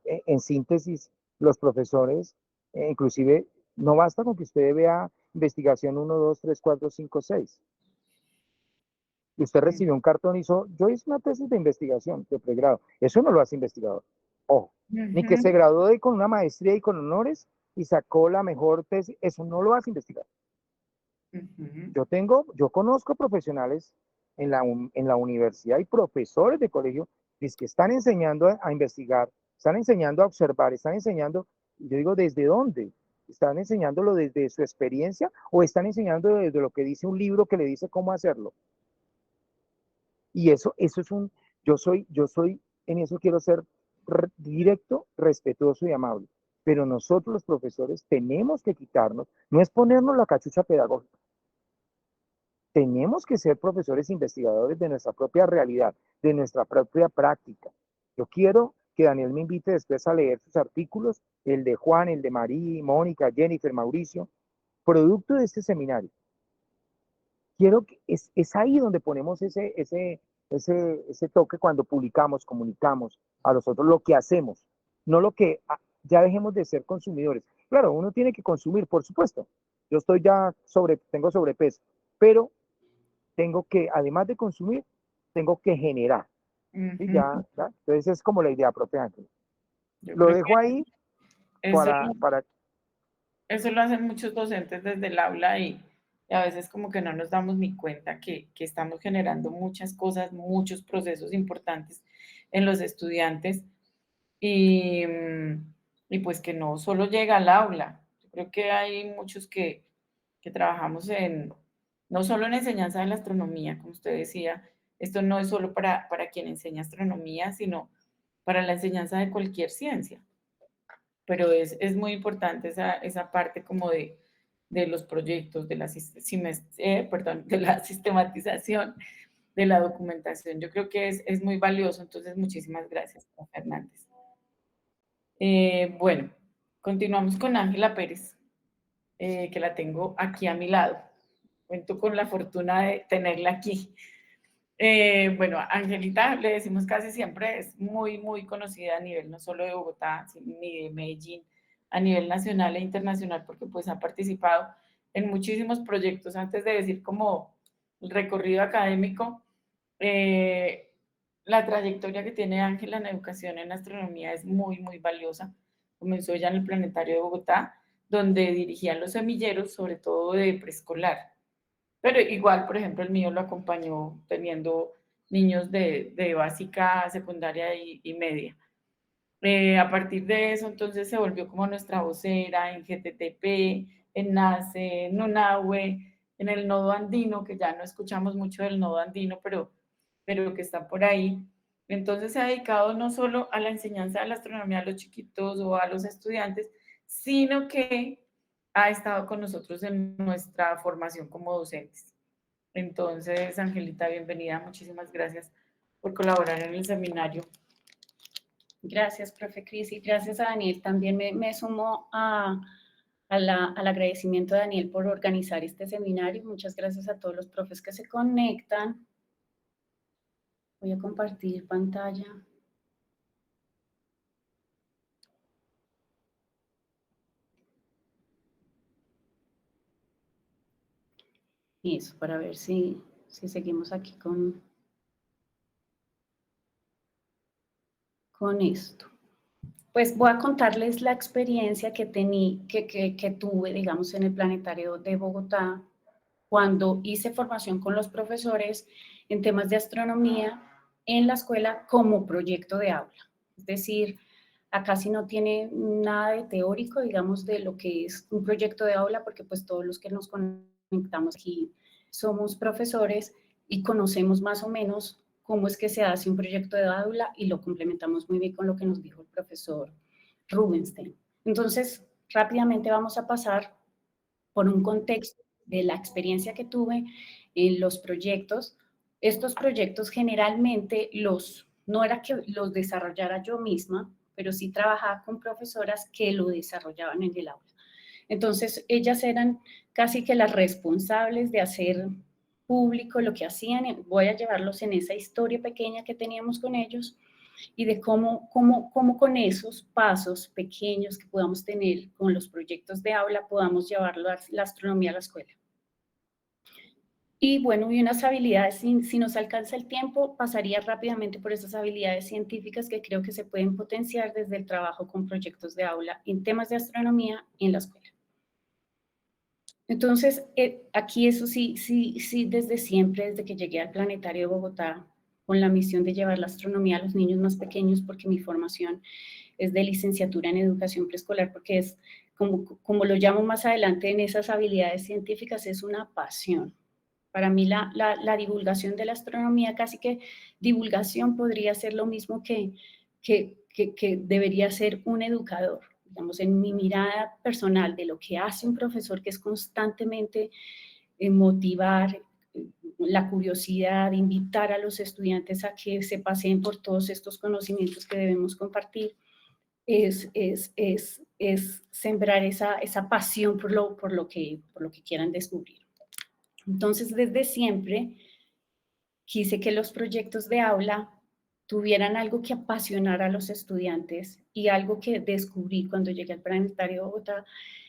en síntesis, los profesores, inclusive, no basta con que usted vea investigación 1, 2, 3, 4, 5, 6. Y usted recibió un cartón y yo hice una tesis de investigación de pregrado. Eso no lo hace investigador. Ojo, ni que se Ujú, graduó con una maestría y con honores y sacó la mejor tesis. Eso no lo hace investigador. ujú. Yo conozco profesionales en la universidad hay profesores de colegio que están enseñando a investigar, están enseñando a observar, están enseñando, yo digo, ¿desde dónde? ¿Están enseñándolo desde su experiencia o están enseñando desde lo que dice un libro que le dice cómo hacerlo? Y eso es yo soy, en eso quiero ser directo, respetuoso y amable. Pero nosotros los profesores tenemos que quitarnos, no es ponernos la cachucha pedagógica, tenemos que ser profesores investigadores de nuestra propia realidad, de nuestra propia práctica. Yo quiero que Daniel me invite después a leer sus artículos, el de Juan, el de María, Mónica, Jennifer, Mauricio, producto de este seminario. Quiero que es ahí donde ponemos ese toque cuando publicamos, comunicamos a los otros lo que hacemos, no lo que ya dejemos de ser consumidores. Claro, uno tiene que consumir, por supuesto. Yo estoy ya tengo sobrepeso, pero tengo que, además de consumir, tengo que generar. ¿Sí? Ya. Entonces es como la idea propia, Ángel. Lo dejo ahí eso, para... Eso lo hacen muchos docentes desde el aula y a veces como que no nos damos ni cuenta que estamos generando muchas cosas, muchos procesos importantes en los estudiantes y, y pues que no solo llega al aula. Yo creo que hay muchos que trabajamos no solo en enseñanza de la astronomía, como usted decía, esto no es solo para quien enseña astronomía, sino para la enseñanza de cualquier ciencia. Pero es muy importante esa parte como de los proyectos, de de la sistematización, de la documentación. Yo creo que es muy valioso, entonces muchísimas gracias, profe Fernández. Bueno, continuamos con Ángela Pérez, que la tengo aquí a mi lado. Cuento con la fortuna de tenerla aquí. Bueno, Angelita, le decimos casi siempre, es muy, muy conocida a nivel no solo de Bogotá, ni de Medellín, a nivel nacional e internacional, porque pues ha participado en muchísimos proyectos. Antes de decir como el recorrido académico, la trayectoria que tiene Ángela en educación en astronomía es muy, muy valiosa. Comenzó ya en el Planetario de Bogotá, donde dirigía los semilleros, sobre todo de preescolar. Pero igual, por ejemplo, el mío lo acompañó teniendo niños de básica, secundaria y media. A partir de eso, entonces se volvió como nuestra vocera en GTTP, en NACE, en UNAHUE, en el nodo andino, que ya no escuchamos mucho del nodo andino, pero que está por ahí. Entonces se ha dedicado no solo a la enseñanza de la astronomía a los chiquitos o a los estudiantes, sino que ha estado con nosotros en nuestra formación como docentes. Entonces, Angelita, bienvenida. Muchísimas gracias por colaborar en el seminario. Gracias, profe Cris, y gracias a Daniel. También me sumo al agradecimiento de Daniel por organizar este seminario. Muchas gracias a todos los profes que se conectan. Voy a compartir pantalla. Y eso, para ver si seguimos aquí con esto. Pues voy a contarles la experiencia que tuve, digamos, en el Planetario de Bogotá, cuando hice formación con los profesores en temas de astronomía en la escuela como proyecto de aula. Es decir, acá sí no tiene nada de teórico, digamos, de lo que es un proyecto de aula, porque pues todos los que nos conectamos aquí somos profesores y conocemos más o menos cómo es que se hace un proyecto de aula y lo complementamos muy bien con lo que nos dijo el profesor Rubinstein. Entonces, rápidamente vamos a pasar por un contexto de la experiencia que tuve en los proyectos. Estos proyectos generalmente no era que los desarrollara yo misma, pero sí trabajaba con profesoras que lo desarrollaban en el aula. Entonces, ellas eran casi que las responsables de hacer público lo que hacían. Voy a llevarlos en esa historia pequeña que teníamos con ellos y de cómo con esos pasos pequeños que podamos tener con los proyectos de aula podamos llevar la astronomía a la escuela. Y bueno, y unas habilidades, si nos alcanza el tiempo, pasaría rápidamente por esas habilidades científicas que creo que se pueden potenciar desde el trabajo con proyectos de aula en temas de astronomía en la escuela. Entonces, aquí eso sí, desde siempre, desde que llegué al Planetario de Bogotá, con la misión de llevar la astronomía a los niños más pequeños, porque mi formación es de licenciatura en educación preescolar, porque es, como lo llamo más adelante en esas habilidades científicas, es una pasión. Para mí la divulgación de la astronomía, casi que divulgación podría ser lo mismo que debería ser un educador. Digamos, en mi mirada personal de lo que hace un profesor, que es constantemente motivar la curiosidad, invitar a los estudiantes a que se paseen por todos estos conocimientos que debemos compartir, es sembrar esa pasión por lo que quieran descubrir. Entonces, desde siempre quise que los proyectos de aula tuvieran algo que apasionara a los estudiantes, y algo que descubrí cuando llegué al Planetario de Bogotá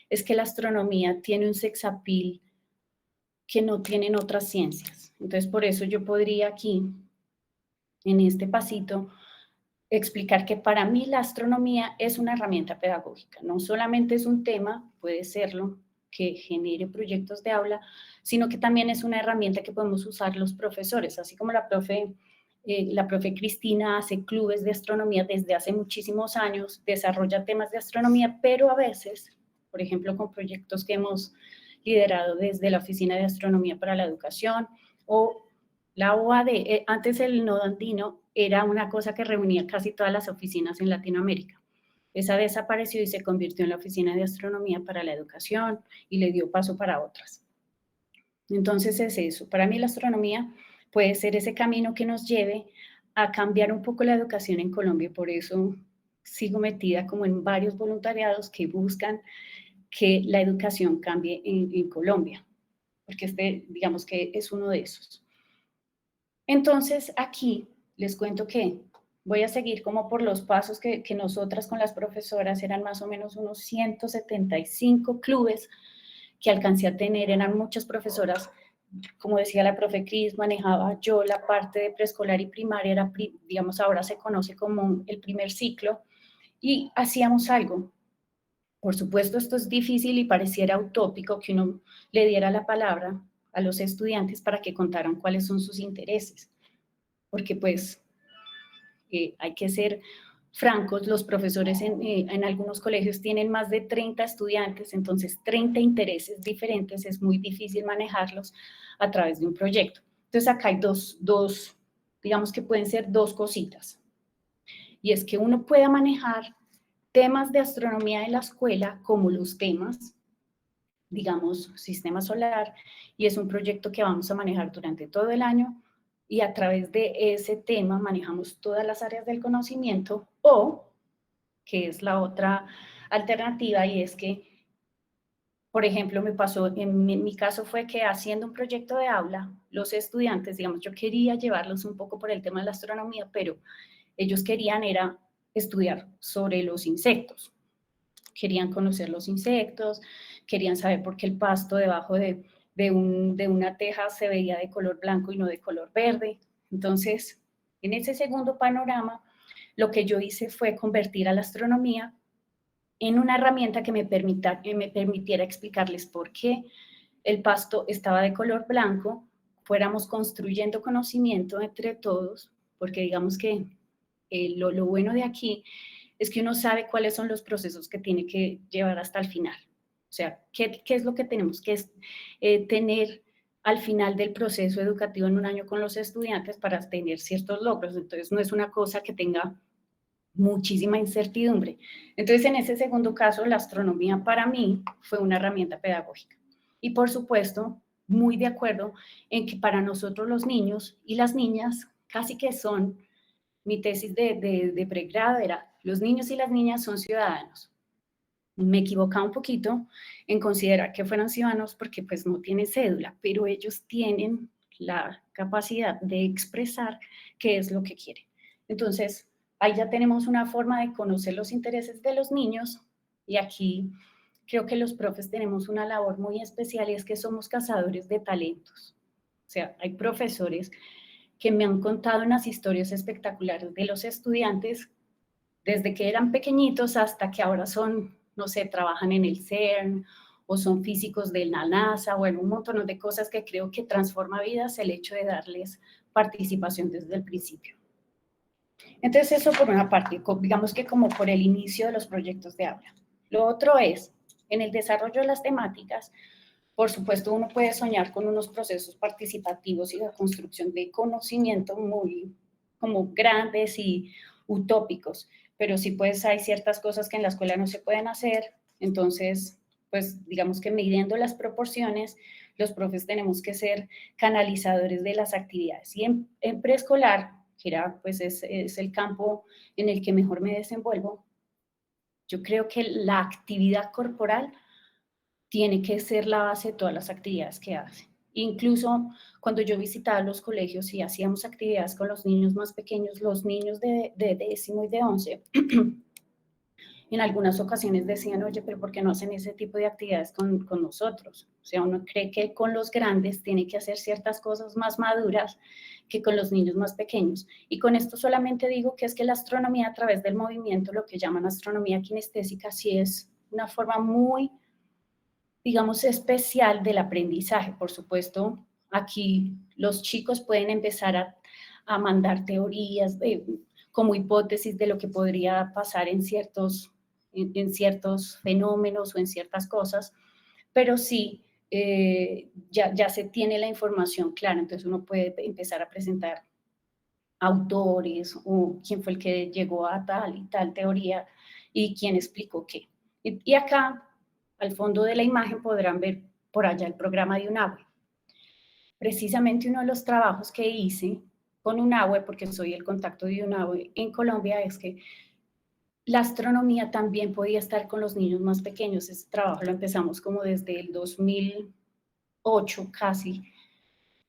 es que la astronomía tiene un sex appeal que no tienen otras ciencias. Entonces, por eso yo podría aquí, en este pasito, explicar que para mí la astronomía es una herramienta pedagógica. No solamente es un tema, puede serlo, que genere proyectos de aula, sino que también es una herramienta que podemos usar los profesores, así como la profe Cristina hace clubes de astronomía desde hace muchísimos años, desarrolla temas de astronomía, pero a veces, por ejemplo, con proyectos que hemos liderado desde la Oficina de Astronomía para la Educación, o la OAD, antes el Nodo Andino era una cosa que reunía casi todas las oficinas en Latinoamérica. Esa desapareció y se convirtió en la Oficina de Astronomía para la Educación y le dio paso para otras. Entonces es eso. Para mí la astronomía puede ser ese camino que nos lleve a cambiar un poco la educación en Colombia. Por eso sigo metida como en varios voluntariados que buscan que la educación cambie en Colombia, porque digamos que es uno de esos. Entonces aquí les cuento que voy a seguir como por los pasos que nosotras con las profesoras, eran más o menos unos 175 clubes que alcancé a tener, eran muchas profesoras. Como decía la profe Cris, manejaba yo la parte de preescolar y primaria, digamos ahora se conoce como el primer ciclo, y hacíamos algo. Por supuesto, esto es difícil y pareciera utópico que uno le diera la palabra a los estudiantes para que contaran cuáles son sus intereses, porque pues hay que ser francos, los profesores en algunos colegios tienen más de 30 estudiantes, entonces 30 intereses diferentes, es muy difícil manejarlos a través de un proyecto. Entonces acá hay dos, digamos que pueden ser dos cositas, y es que uno pueda manejar temas de astronomía de la escuela como los temas, digamos, sistema solar, y es un proyecto que vamos a manejar durante todo el año, y a través de ese tema manejamos todas las áreas del conocimiento, o, que es la otra alternativa, y es que, por ejemplo, me pasó, en mi caso fue que haciendo un proyecto de aula, los estudiantes, digamos, yo quería llevarlos un poco por el tema de la astronomía, pero ellos querían era estudiar sobre los insectos. Querían conocer los insectos, querían saber por qué el pasto debajo de una teja se veía de color blanco y no de color verde. Entonces, en ese segundo panorama, lo que yo hice fue convertir a la astronomía en una herramienta que me permitiera explicarles por qué el pasto estaba de color blanco, fuéramos construyendo conocimiento entre todos, porque digamos que lo bueno de aquí es que uno sabe cuáles son los procesos que tiene que llevar hasta el final. O sea, ¿qué es lo que tenemos que tener al final del proceso educativo en un año con los estudiantes para tener ciertos logros? Entonces, no es una cosa que tenga muchísima incertidumbre. Entonces, en ese segundo caso, la astronomía para mí fue una herramienta pedagógica. Y, por supuesto, muy de acuerdo en que para nosotros los niños y las niñas casi que son, mi tesis de pregrado era, los niños y las niñas son ciudadanos. Me equivocaba un poquito en considerar que fueran ciudadanos porque pues no tienen cédula, pero ellos tienen la capacidad de expresar qué es lo que quieren. Entonces, ahí ya tenemos una forma de conocer los intereses de los niños, y aquí creo que los profes tenemos una labor muy especial, y es que somos cazadores de talentos. O sea, hay profesores que me han contado unas historias espectaculares de los estudiantes desde que eran pequeñitos hasta que ahora son, no sé, trabajan en el CERN o son físicos de la NASA, bueno, un montón de cosas que creo que transforma vidas el hecho de darles participación desde el principio. Entonces eso por una parte, digamos que como por el inicio de los proyectos de aula. Lo otro es, en el desarrollo de las temáticas, por supuesto uno puede soñar con unos procesos participativos y la construcción de conocimiento muy como grandes y utópicos, pero sí pues hay ciertas cosas que en la escuela no se pueden hacer, entonces pues digamos que midiendo las proporciones, los profes tenemos que ser canalizadores de las actividades. Y en preescolar, que era, pues es el campo en el que mejor me desenvuelvo, yo creo que la actividad corporal tiene que ser la base de todas las actividades que hacen. Incluso cuando yo visitaba los colegios y hacíamos actividades con los niños más pequeños, los niños de décimo y de 11, en algunas ocasiones decían, oye, pero ¿por qué no hacen ese tipo de actividades con nosotros? O sea, uno cree que con los grandes tiene que hacer ciertas cosas más maduras que con los niños más pequeños. Y con esto solamente digo que es que la astronomía a través del movimiento, lo que llaman astronomía kinestésica, sí es una forma muy, digamos, especial del aprendizaje. Por supuesto, aquí los chicos pueden empezar a mandar teorías como hipótesis de lo que podría pasar en ciertos fenómenos o en ciertas cosas, pero sí ya se tiene la información clara, entonces uno puede empezar a presentar autores o quién fue el que llegó a tal y tal teoría y quién explicó qué. Y acá, al fondo de la imagen, podrán ver por allá el programa de UNAWE. Precisamente uno de los trabajos que hice con UNAWE, porque soy el contacto de UNAWE en Colombia, es que la astronomía también podía estar con los niños más pequeños. Ese trabajo lo empezamos como desde el 2008 casi,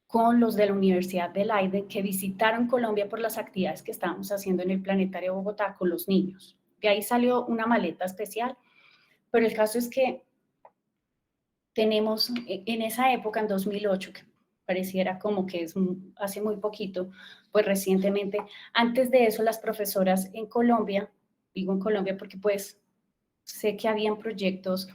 con los de la Universidad del Aire, que visitaron Colombia por las actividades que estábamos haciendo en el Planetario Bogotá con los niños. De ahí salió una maleta especial, pero el caso es que tenemos, en esa época, en 2008, que pareciera como que es hace muy poquito, pues recientemente, antes de eso las profesoras en Colombia, digo en Colombia porque pues sé que habían proyectos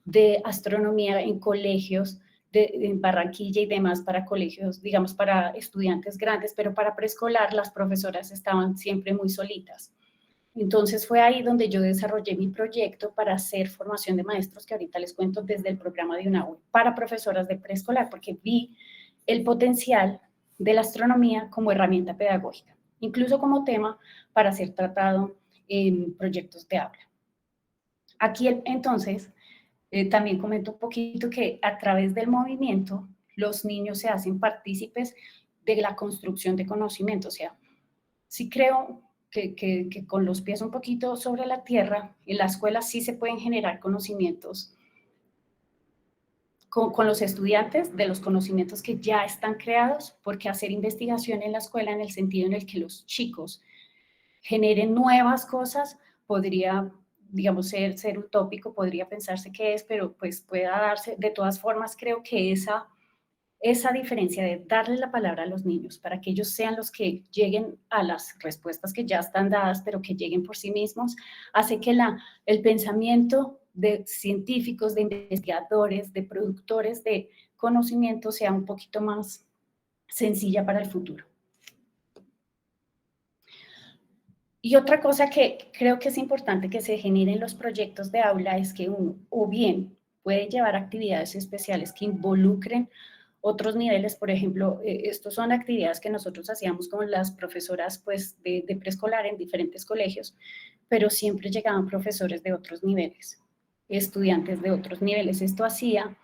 de astronomía en colegios, en Barranquilla y demás para colegios, digamos para estudiantes grandes, pero para preescolar las profesoras estaban siempre muy solitas. Entonces fue ahí donde yo desarrollé mi proyecto para hacer formación de maestros, que ahorita les cuento desde el programa de UNAWE, para profesoras de preescolar, porque vi el potencial de la astronomía como herramienta pedagógica, incluso como tema para ser tratado en proyectos de aula. Aquí entonces también comento un poquito que a través del movimiento los niños se hacen partícipes de la construcción de conocimiento, o sea, sí creo que con los pies un poquito sobre la tierra, en la escuela sí se pueden generar conocimientos con los estudiantes de los conocimientos que ya están creados, porque hacer investigación en la escuela en el sentido en el que los chicos generen nuevas cosas podría, digamos, ser utópico, podría pensarse que es, pero pues pueda darse. De todas formas, creo que esa diferencia de darle la palabra a los niños para que ellos sean los que lleguen a las respuestas que ya están dadas, pero que lleguen por sí mismos, hace que el pensamiento de científicos, de investigadores, de productores de conocimiento sea un poquito más sencilla para el futuro. Y otra cosa que creo que es importante que se generen los proyectos de aula es que uno o bien puede llevar actividades especiales que involucren otros niveles. Por ejemplo, estos son actividades que nosotros hacíamos con las profesoras pues, de preescolar en diferentes colegios, pero siempre llegaban profesores de otros niveles, estudiantes de otros niveles. Esto hacía,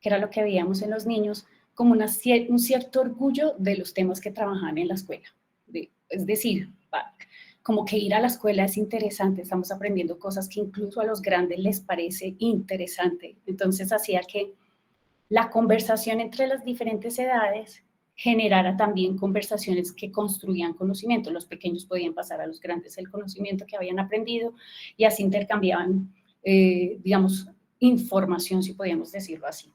que era lo que veíamos en los niños, como un cierto orgullo de los temas que trabajaban en la escuela. Es decir, como que ir a la escuela es interesante, estamos aprendiendo cosas que incluso a los grandes les parece interesante. Entonces hacía que la conversación entre las diferentes edades generara también conversaciones que construían conocimiento. Los pequeños podían pasar a los grandes el conocimiento que habían aprendido y así intercambiaban, digamos, información, si podíamos decirlo así.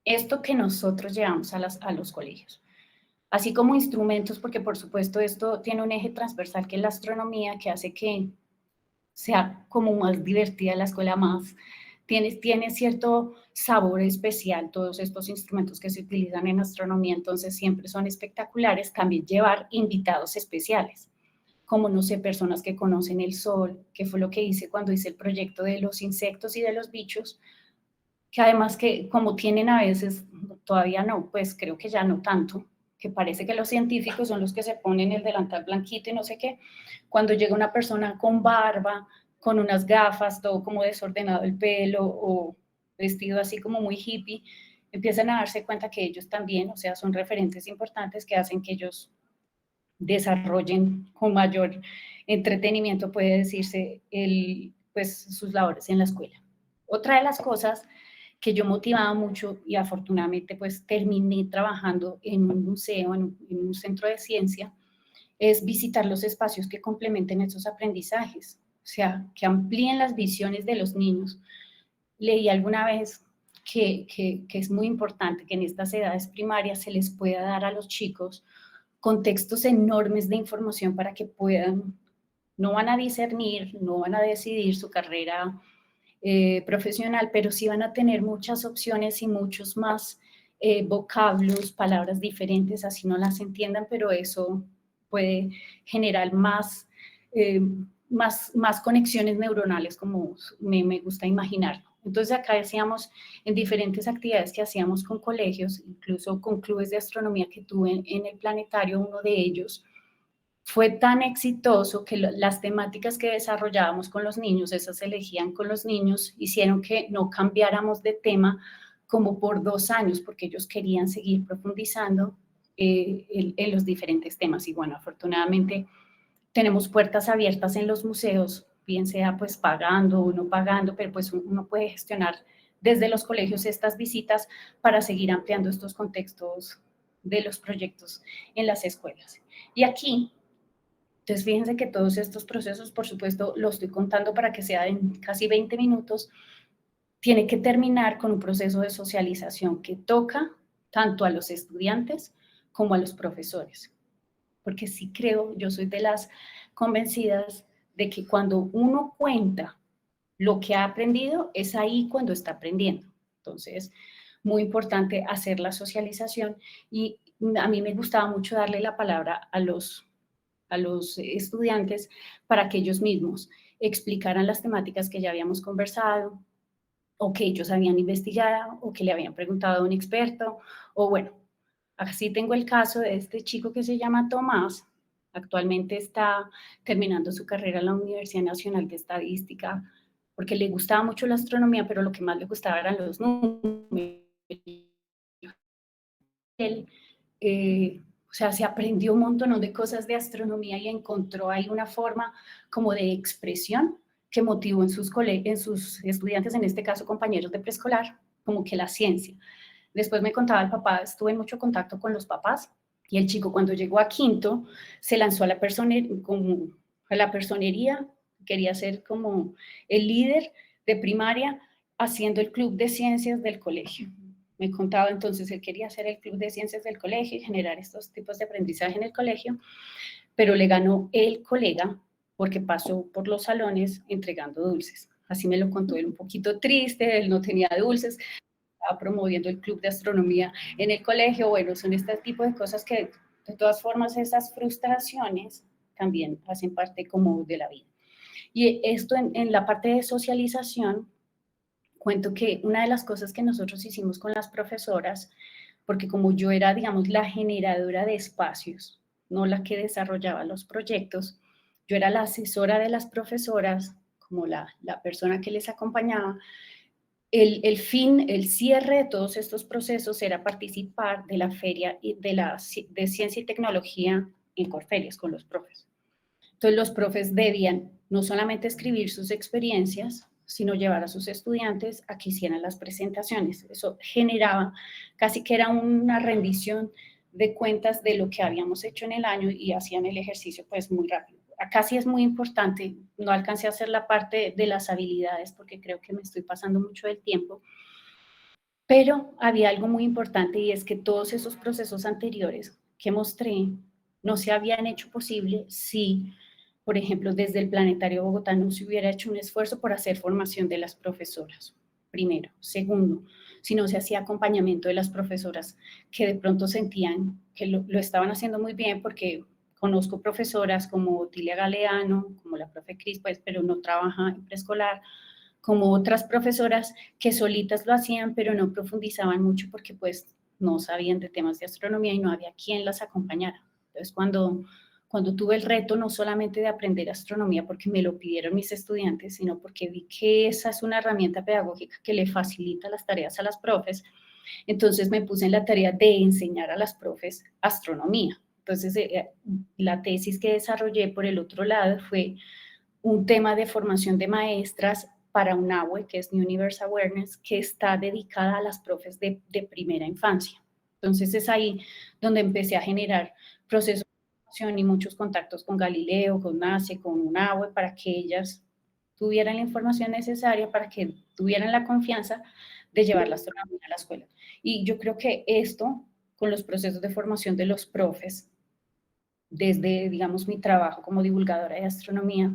Esto que nosotros llevamos a los colegios. Así como instrumentos, porque por supuesto esto tiene un eje transversal que es la astronomía, que hace que sea como más divertida la escuela, más tiene cierto sabor especial todos estos instrumentos que se utilizan en astronomía, entonces siempre son espectaculares. También llevar invitados especiales, como, no sé, personas que conocen el sol, que fue lo que hice cuando hice el proyecto de los insectos y de los bichos, que además que como tienen a veces, todavía no, pues creo que ya no tanto, que parece que los científicos son los que se ponen el delantal blanquito y no sé qué, cuando llega una persona con barba, con unas gafas, todo como desordenado el pelo o vestido así como muy hippie, empiezan a darse cuenta que ellos también, o sea, son referentes importantes que hacen que ellos desarrollen con mayor entretenimiento, puede decirse, pues, sus labores en la escuela. Otra de las cosas que yo motivaba mucho y afortunadamente pues terminé trabajando en un museo, en un centro de ciencia, es visitar los espacios que complementen esos aprendizajes, o sea, que amplíen las visiones de los niños. Leí alguna vez que es muy importante que en estas edades primarias se les pueda dar a los chicos contextos enormes de información para que puedan, no van a discernir, no van a decidir su carrera profesional, pero sí van a tener muchas opciones y muchos más vocablos, palabras diferentes, así no las entiendan, pero eso puede generar más conexiones neuronales, como me gusta imaginarlo. Entonces acá decíamos, en diferentes actividades que hacíamos con colegios, incluso con clubes de astronomía que tuve en el planetario, uno de ellos fue tan exitoso que las temáticas que desarrollábamos con los niños, esas se elegían con los niños, hicieron que no cambiáramos de tema como por 2 años, porque ellos querían seguir profundizando en los diferentes temas. Y bueno, afortunadamente tenemos puertas abiertas en los museos, bien sea pues pagando o no pagando, pero pues uno puede gestionar desde los colegios estas visitas para seguir ampliando estos contextos de los proyectos en las escuelas. Y aquí, entonces fíjense que todos estos procesos, por supuesto, los estoy contando para que sea en casi 20 minutos, tiene que terminar con un proceso de socialización que toca tanto a los estudiantes como a los profesores. Porque sí creo, yo soy de las convencidas de que cuando uno cuenta lo que ha aprendido, es ahí cuando está aprendiendo. Entonces, muy importante hacer la socialización y a mí me gustaba mucho darle la palabra a los estudiantes para que ellos mismos explicaran las temáticas que ya habíamos conversado, o que ellos habían investigado, o que le habían preguntado a un experto, o bueno, así tengo el caso de este chico que se llama Tomás, actualmente está terminando su carrera en la Universidad Nacional de Estadística, porque le gustaba mucho la astronomía, pero lo que más le gustaba eran los números. Él, o sea, se aprendió un montón de cosas de astronomía y encontró ahí una forma como de expresión que motivó en sus estudiantes, en este caso compañeros de preescolar, como que la ciencia. Después me contaba el papá, estuve en mucho contacto con los papás, y el chico cuando llegó a quinto se lanzó a la personería, quería ser como el líder de primaria haciendo el club de ciencias del colegio. Me contaba entonces, él quería hacer el club de ciencias del colegio y generar estos tipos de aprendizaje en el colegio, pero le ganó el colega porque pasó por los salones entregando dulces. Así me lo contó él, un poquito triste, él no tenía dulces, estaba promoviendo el club de astronomía en el colegio. Bueno, son este tipo de cosas que de todas formas esas frustraciones también hacen parte como de la vida. Y esto en la parte de socialización, cuento que una de las cosas que nosotros hicimos con las profesoras, porque como yo era, digamos, la generadora de espacios, no la que desarrollaba los proyectos, yo era la asesora de las profesoras, como la persona que les acompañaba. El cierre de todos estos procesos era participar de la feria de ciencia y tecnología en Corferias con los profes. Entonces los profes debían no solamente escribir sus experiencias, sino llevar a sus estudiantes a que hicieran las presentaciones. Eso generaba, casi que era una rendición de cuentas de lo que habíamos hecho en el año y hacían el ejercicio pues muy rápido. Acá sí es muy importante, no alcancé a hacer la parte de las habilidades porque creo que me estoy pasando mucho del tiempo, pero había algo muy importante y es que todos esos procesos anteriores que mostré no se habían hecho posible si, por ejemplo, desde el Planetario Bogotá no se hubiera hecho un esfuerzo por hacer formación de las profesoras. primero. Segundo, si no se hacía acompañamiento de las profesoras que de pronto sentían que lo estaban haciendo muy bien, porque conozco profesoras como Otilia Galeano, como la profe Cris, pues, pero no trabaja en preescolar, como otras profesoras que solitas lo hacían, pero no profundizaban mucho porque pues no sabían de temas de astronomía y no había quien las acompañara. Entonces, cuando tuve el reto no solamente de aprender astronomía porque me lo pidieron mis estudiantes, sino porque vi que esa es una herramienta pedagógica que le facilita las tareas a las profes, entonces me puse en la tarea de enseñar a las profes astronomía. Entonces, la tesis que desarrollé por el otro lado fue un tema de formación de maestras para UNAWE, que es New Universe Awareness, que está dedicada a las profes de primera infancia. Entonces, es ahí donde empecé a generar procesos de formación y muchos contactos con Galileo, con NACE, con UNAWE, para que ellas tuvieran la información necesaria, para que tuvieran la confianza de llevar la astronomía a la escuela. Y yo creo que esto, con los procesos de formación de los profes, desde, digamos, mi trabajo como divulgadora de astronomía,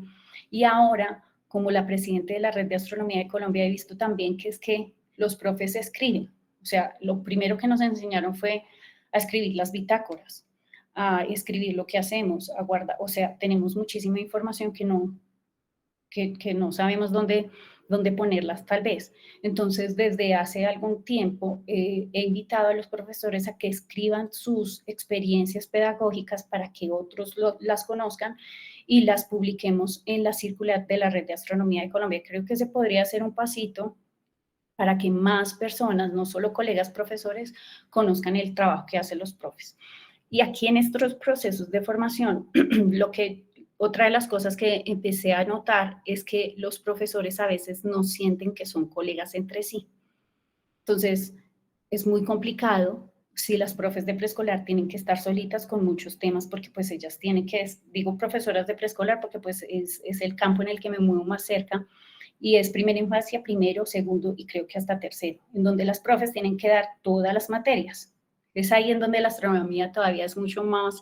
y ahora, como la presidenta de la Red de Astronomía de Colombia, he visto también que es que los profes escriben. O sea, lo primero que nos enseñaron fue a escribir las bitácoras, a escribir lo que hacemos, a guardar. O sea, tenemos muchísima información que no sabemos dónde ponerlas tal vez. Entonces, desde hace algún tiempo he invitado a los profesores a que escriban sus experiencias pedagógicas para que otros las conozcan y las publiquemos en la circular de la Red de Astronomía de Colombia. Creo que se podría hacer un pasito para que más personas, no solo colegas profesores, conozcan el trabajo que hacen los profes. Y aquí en estos procesos de formación, otra de las cosas que empecé a notar es que los profesores a veces no sienten que son colegas entre sí. Entonces, es muy complicado si las profes de preescolar tienen que estar solitas con muchos temas porque pues ellas tienen que, digo profesoras de preescolar porque pues es el campo en el que me muevo más cerca y es primera infancia, primero, segundo y creo que hasta tercero, en donde las profes tienen que dar todas las materias. Es ahí en donde la astronomía todavía es mucho más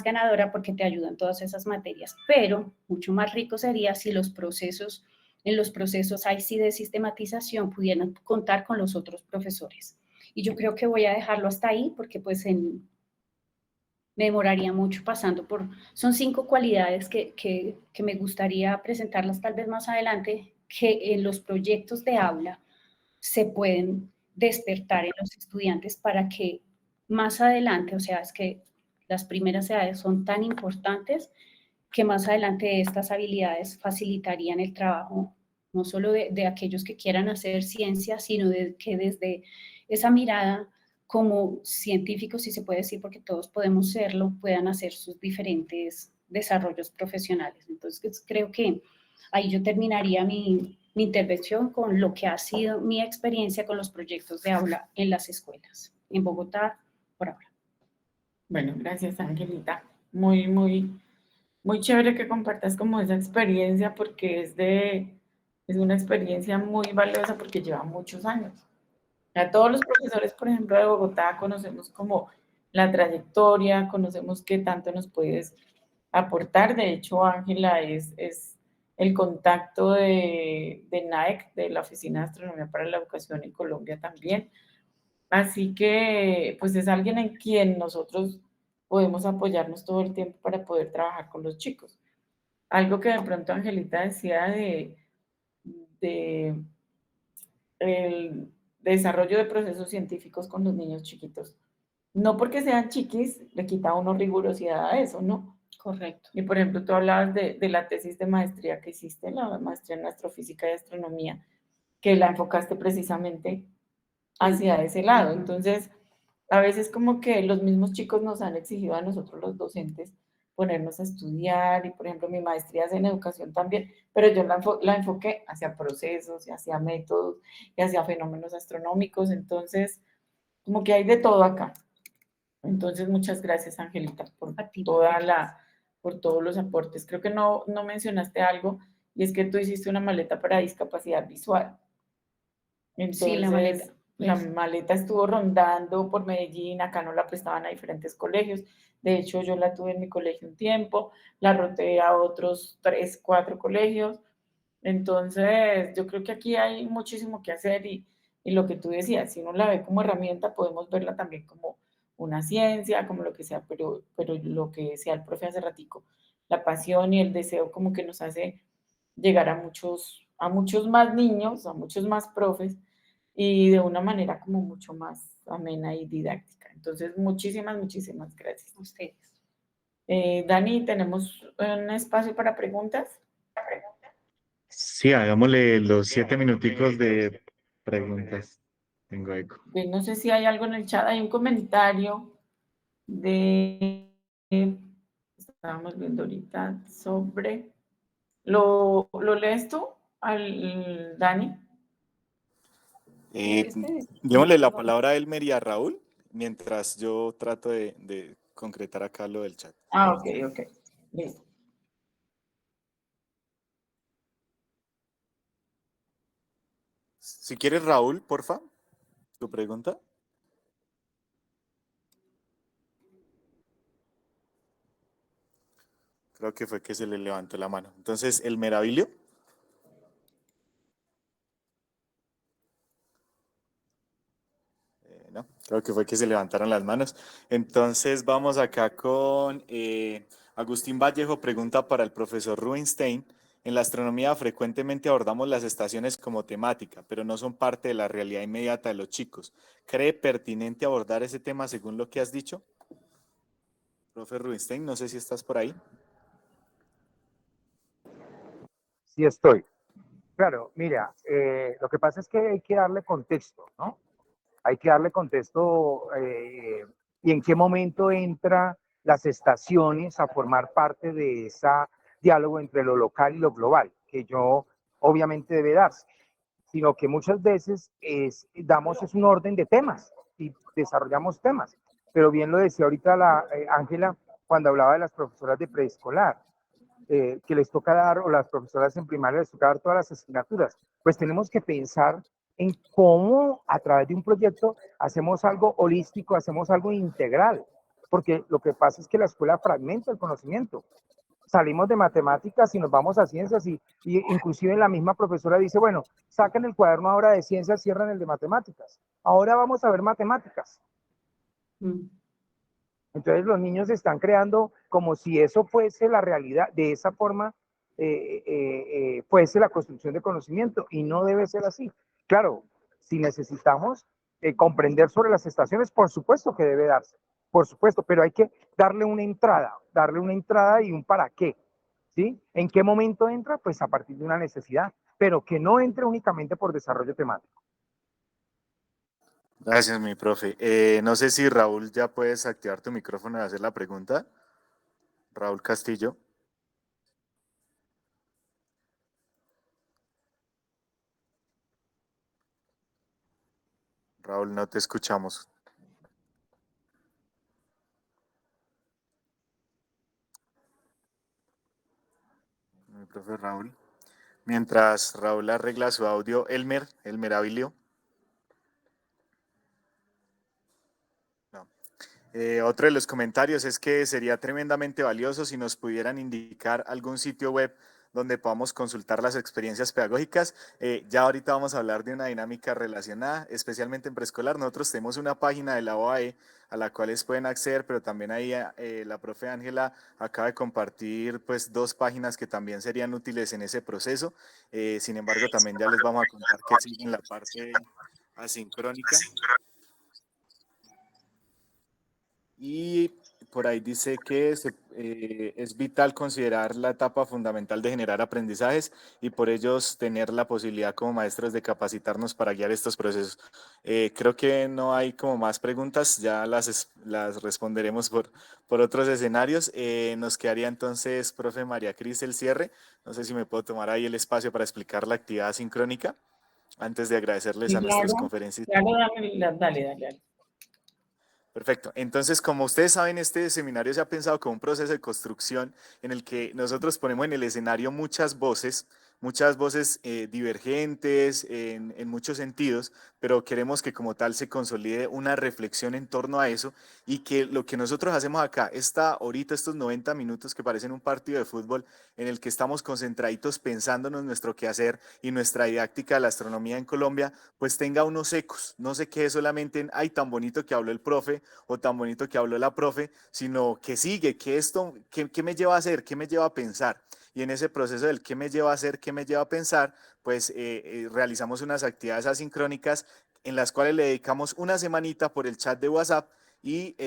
ganadora porque te ayudan todas esas materias, pero mucho más rico sería si en los procesos ahí sí de sistematización pudieran contar con los otros profesores. Y yo creo que voy a dejarlo hasta ahí porque pues me demoraría mucho pasando son 5 cualidades que me gustaría presentarlas tal vez más adelante, que en los proyectos de aula se pueden despertar en los estudiantes para que más adelante, o sea, es que las primeras edades son tan importantes que más adelante estas habilidades facilitarían el trabajo, no solo de aquellos que quieran hacer ciencia, sino que desde esa mirada como científicos, si se puede decir, porque todos podemos serlo, puedan hacer sus diferentes desarrollos profesionales. Entonces, creo que ahí yo terminaría mi intervención con lo que ha sido mi experiencia con los proyectos de aula en las escuelas, en Bogotá, por ahora. Bueno, gracias, Angelita. Muy, muy, muy chévere que compartas como esa experiencia porque es una experiencia muy valiosa porque lleva muchos años. A todos los profesores, por ejemplo, de Bogotá conocemos como la trayectoria, conocemos qué tanto nos puedes aportar. De hecho, Ángela es el contacto de NAEC, de la Oficina de Astronomía para la Educación en Colombia también. Así que, pues es alguien en quien nosotros podemos apoyarnos todo el tiempo para poder trabajar con los chicos. Algo que de pronto Angelita decía de el desarrollo de procesos científicos con los niños chiquitos. No porque sean chiquis, le quita a uno rigurosidad a eso, ¿no? Correcto. Y por ejemplo, tú hablabas de la tesis de maestría que hiciste, la maestría en astrofísica y astronomía, que la enfocaste precisamente hacia ese lado. Entonces, a veces como que los mismos chicos nos han exigido a nosotros los docentes ponernos a estudiar y por ejemplo mi maestría es en educación también, pero yo la enfoqué hacia procesos y hacia métodos y hacia fenómenos astronómicos, entonces como que hay de todo acá. Entonces muchas gracias Angelita por todos los aportes. Creo que no mencionaste algo y es que tú hiciste una maleta para discapacidad visual. Entonces, sí, la maleta estuvo rondando por Medellín, acá no la prestaban a diferentes colegios. De hecho, yo la tuve en mi colegio un tiempo, la roté a otros 3, 4 colegios Entonces, yo creo que aquí hay muchísimo que hacer y lo que tú decías, si uno la ve como herramienta, podemos verla también como una ciencia, como lo que sea, pero lo que decía el profe hace ratico, la pasión y el deseo como que nos hace llegar a muchos más niños, a muchos más profes y de una manera como mucho más amena y didáctica. Entonces, muchísimas gracias. Ustedes. Dani, ¿tenemos un espacio para preguntas? Sí, hagámosle los 7 minuticos de preguntas. Tengo eco. No sé si hay algo en el chat, hay un comentario de, estábamos viendo ahorita sobre, ¿lo lees tú, Dani? Démosle la palabra a Elmer y a Raúl, mientras yo trato de concretar acá lo del chat. Ah, ok, listo. Si quieres, Raúl, porfa, tu pregunta. Creo que fue que se le levantó la mano. Entonces, Elmer Abilio. No, creo que fue que se levantaron las manos. Entonces vamos acá con Agustín Vallejo, pregunta para el profesor Rubinstein. En la astronomía frecuentemente abordamos las estaciones como temática, pero no son parte de la realidad inmediata de los chicos. ¿Cree pertinente abordar ese tema según lo que has dicho? Profe Rubinstein, no sé si estás por ahí. Sí estoy. Claro, mira, lo que pasa es que hay que darle contexto, ¿no? Hay que darle contexto y en qué momento entran las estaciones a formar parte de ese diálogo entre lo local y lo global, que yo obviamente debe darse, sino que muchas veces damos un orden de temas y desarrollamos temas. Pero bien lo decía ahorita la Ángela cuando hablaba de las profesoras de preescolar, que les toca dar, o las profesoras en primaria les toca dar todas las asignaturas, pues tenemos que pensar en cómo a través de un proyecto hacemos algo holístico, hacemos algo integral, porque lo que pasa es que la escuela fragmenta el conocimiento. Salimos de matemáticas y nos vamos a ciencias y inclusive la misma profesora dice, bueno, saquen el cuaderno ahora de ciencias, cierran el de matemáticas. Ahora vamos a ver matemáticas. Entonces los niños están creando como si eso fuese la realidad, de esa forma fuese la construcción de conocimiento y no debe ser así. Claro, si necesitamos comprender sobre las estaciones, por supuesto que debe darse, por supuesto, pero hay que darle una entrada y un para qué, ¿sí? ¿En qué momento entra? Pues a partir de una necesidad, pero que no entre únicamente por desarrollo temático. Gracias, mi profe. No sé si Raúl ya puedes activar tu micrófono y hacer la pregunta. Raúl Castillo. Raúl, no te escuchamos. Mi profe Raúl. Mientras Raúl arregla su audio, Elmer Abilio. No. Otro de los comentarios es que sería tremendamente valioso si nos pudieran indicar algún sitio web donde podamos consultar las experiencias pedagógicas. Ya ahorita vamos a hablar de una dinámica relacionada, especialmente en preescolar. Nosotros tenemos una página de la OAE a la cual pueden acceder, pero también ahí la profe Ángela acaba de compartir pues 2 páginas que también serían útiles en ese proceso. Sin embargo, también ya les vamos a contar que siguen la parte asincrónica. Y por ahí dice que es vital considerar la etapa fundamental de generar aprendizajes y por ellos tener la posibilidad como maestros de capacitarnos para guiar estos procesos. Creo que no hay como más preguntas, ya las responderemos por otros escenarios. Nos quedaría entonces, profe María Cris, el cierre. No sé si me puedo tomar ahí el espacio para explicar la actividad sincrónica antes de agradecerles a nuestros conferencistas. Claro, dale. Perfecto. Entonces, como ustedes saben, este seminario se ha pensado como un proceso de construcción en el que nosotros ponemos en el escenario muchas voces muchas voces divergentes en muchos sentidos, pero queremos que como tal se consolide una reflexión en torno a eso y que lo que nosotros hacemos acá, estos 90 minutos que parecen un partido de fútbol en el que estamos concentraditos pensándonos nuestro quehacer y nuestra didáctica de la astronomía en Colombia, pues tenga unos ecos, no se quede solamente en, ay, tan bonito que habló el profe o tan bonito que habló la profe, sino que sigue, que esto, ¿qué me lleva a hacer? ¿Qué me lleva a pensar? Y en ese proceso del qué me lleva a hacer, qué me lleva a pensar, pues realizamos unas actividades asincrónicas en las cuales le dedicamos una semanita por el chat de WhatsApp y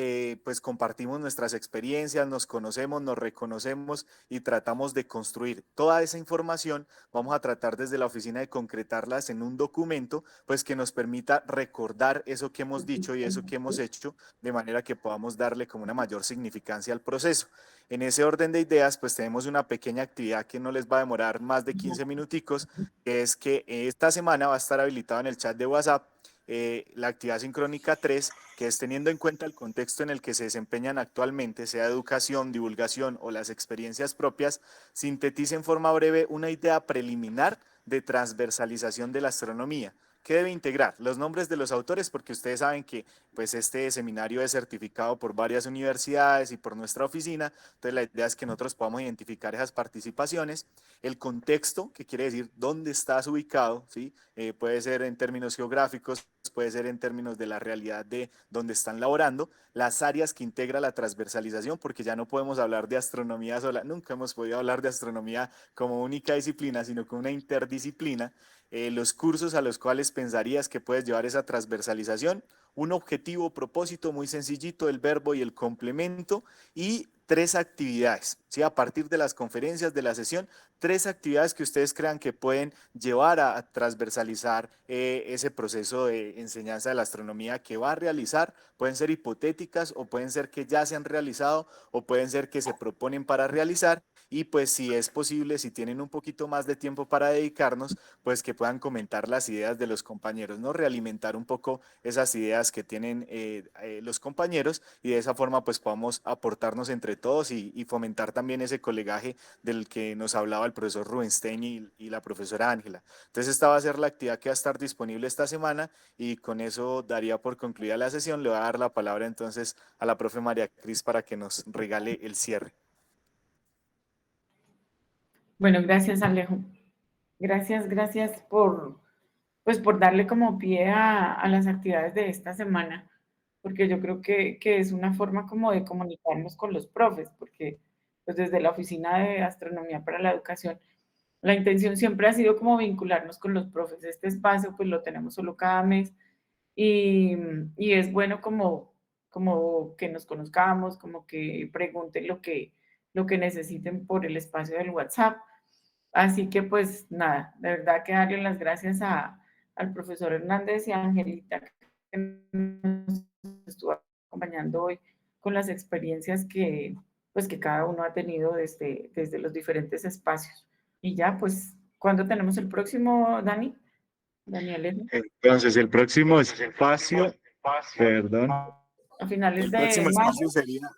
pues compartimos nuestras experiencias, nos conocemos, nos reconocemos y tratamos de construir toda esa información. Vamos a tratar desde la oficina de concretarlas en un documento, pues que nos permita recordar eso que hemos dicho y eso que hemos hecho, de manera que podamos darle como una mayor significancia al proceso. En ese orden de ideas, pues tenemos una pequeña actividad que no les va a demorar más de 15 minuticos, que es que esta semana va a estar habilitado en el chat de WhatsApp la actividad sincrónica 3, que es teniendo en cuenta el contexto en el que se desempeñan actualmente, sea educación, divulgación o las experiencias propias, sintetice en forma breve una idea preliminar de transversalización de la astronomía. ¿Qué debe integrar? Los nombres de los autores, porque ustedes saben que pues este seminario es certificado por varias universidades y por nuestra oficina, entonces la idea es que nosotros podamos identificar esas participaciones, el contexto, que quiere decir dónde estás ubicado, ¿sí? Puede ser en términos geográficos, puede ser en términos de la realidad de donde están laborando, las áreas que integra la transversalización, porque ya no podemos hablar de astronomía sola, nunca hemos podido hablar de astronomía como única disciplina, sino como una interdisciplina, los cursos a los cuales pensarías que puedes llevar esa transversalización, un objetivo, propósito muy sencillito, el verbo y el complemento, y 3 actividades, ¿sí? A partir de las conferencias de la sesión, 3 actividades que ustedes crean que pueden llevar a transversalizar ese proceso de enseñanza de la astronomía que va a realizar. Pueden ser hipotéticas o pueden ser que ya se han realizado o pueden ser que se proponen para realizar. Y pues si es posible, si tienen un poquito más de tiempo para dedicarnos, pues que puedan comentar las ideas de los compañeros, ¿no? Realimentar un poco esas ideas que tienen los compañeros y de esa forma pues podamos aportarnos entre todos y fomentar también ese colegaje del que nos hablaba el profesor Rubinstein y la profesora Ángela. Entonces esta va a ser la actividad que va a estar disponible esta semana y con eso daría por concluida la sesión. Le voy a dar la palabra entonces a la profe María Cris para que nos regale el cierre. Bueno, gracias Alejo. Gracias pues, por darle como pie a las actividades de esta semana, porque yo creo que es una forma como de comunicarnos con los profes, porque pues desde la Oficina de Astronomía para la Educación, la intención siempre ha sido como vincularnos con los profes. Este espacio pues lo tenemos solo cada mes y es bueno como que nos conozcamos, como que pregunten lo que necesiten por el espacio del WhatsApp. Así que pues nada, de verdad que darle las gracias al profesor Hernández y a Angelita que nos estuvo acompañando hoy con las experiencias pues, que cada uno ha tenido desde los diferentes espacios. Y ya, pues, ¿cuándo tenemos el próximo, Dani? Daniel, Entonces, el próximo espacio, perdón. a finales El de próximo mayo. espacio sería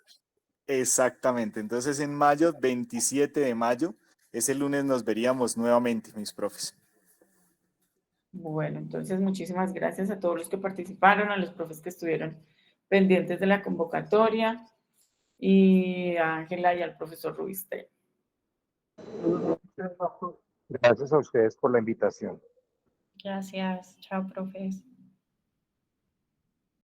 exactamente. Entonces en mayo, 27 de mayo, ese lunes nos veríamos nuevamente, mis profes. Bueno, entonces muchísimas gracias a todos los que participaron, a los profes que estuvieron pendientes de la convocatoria y a Ángela y al profesor Rubinstein. Gracias a ustedes por la invitación. Gracias. Chao, profes.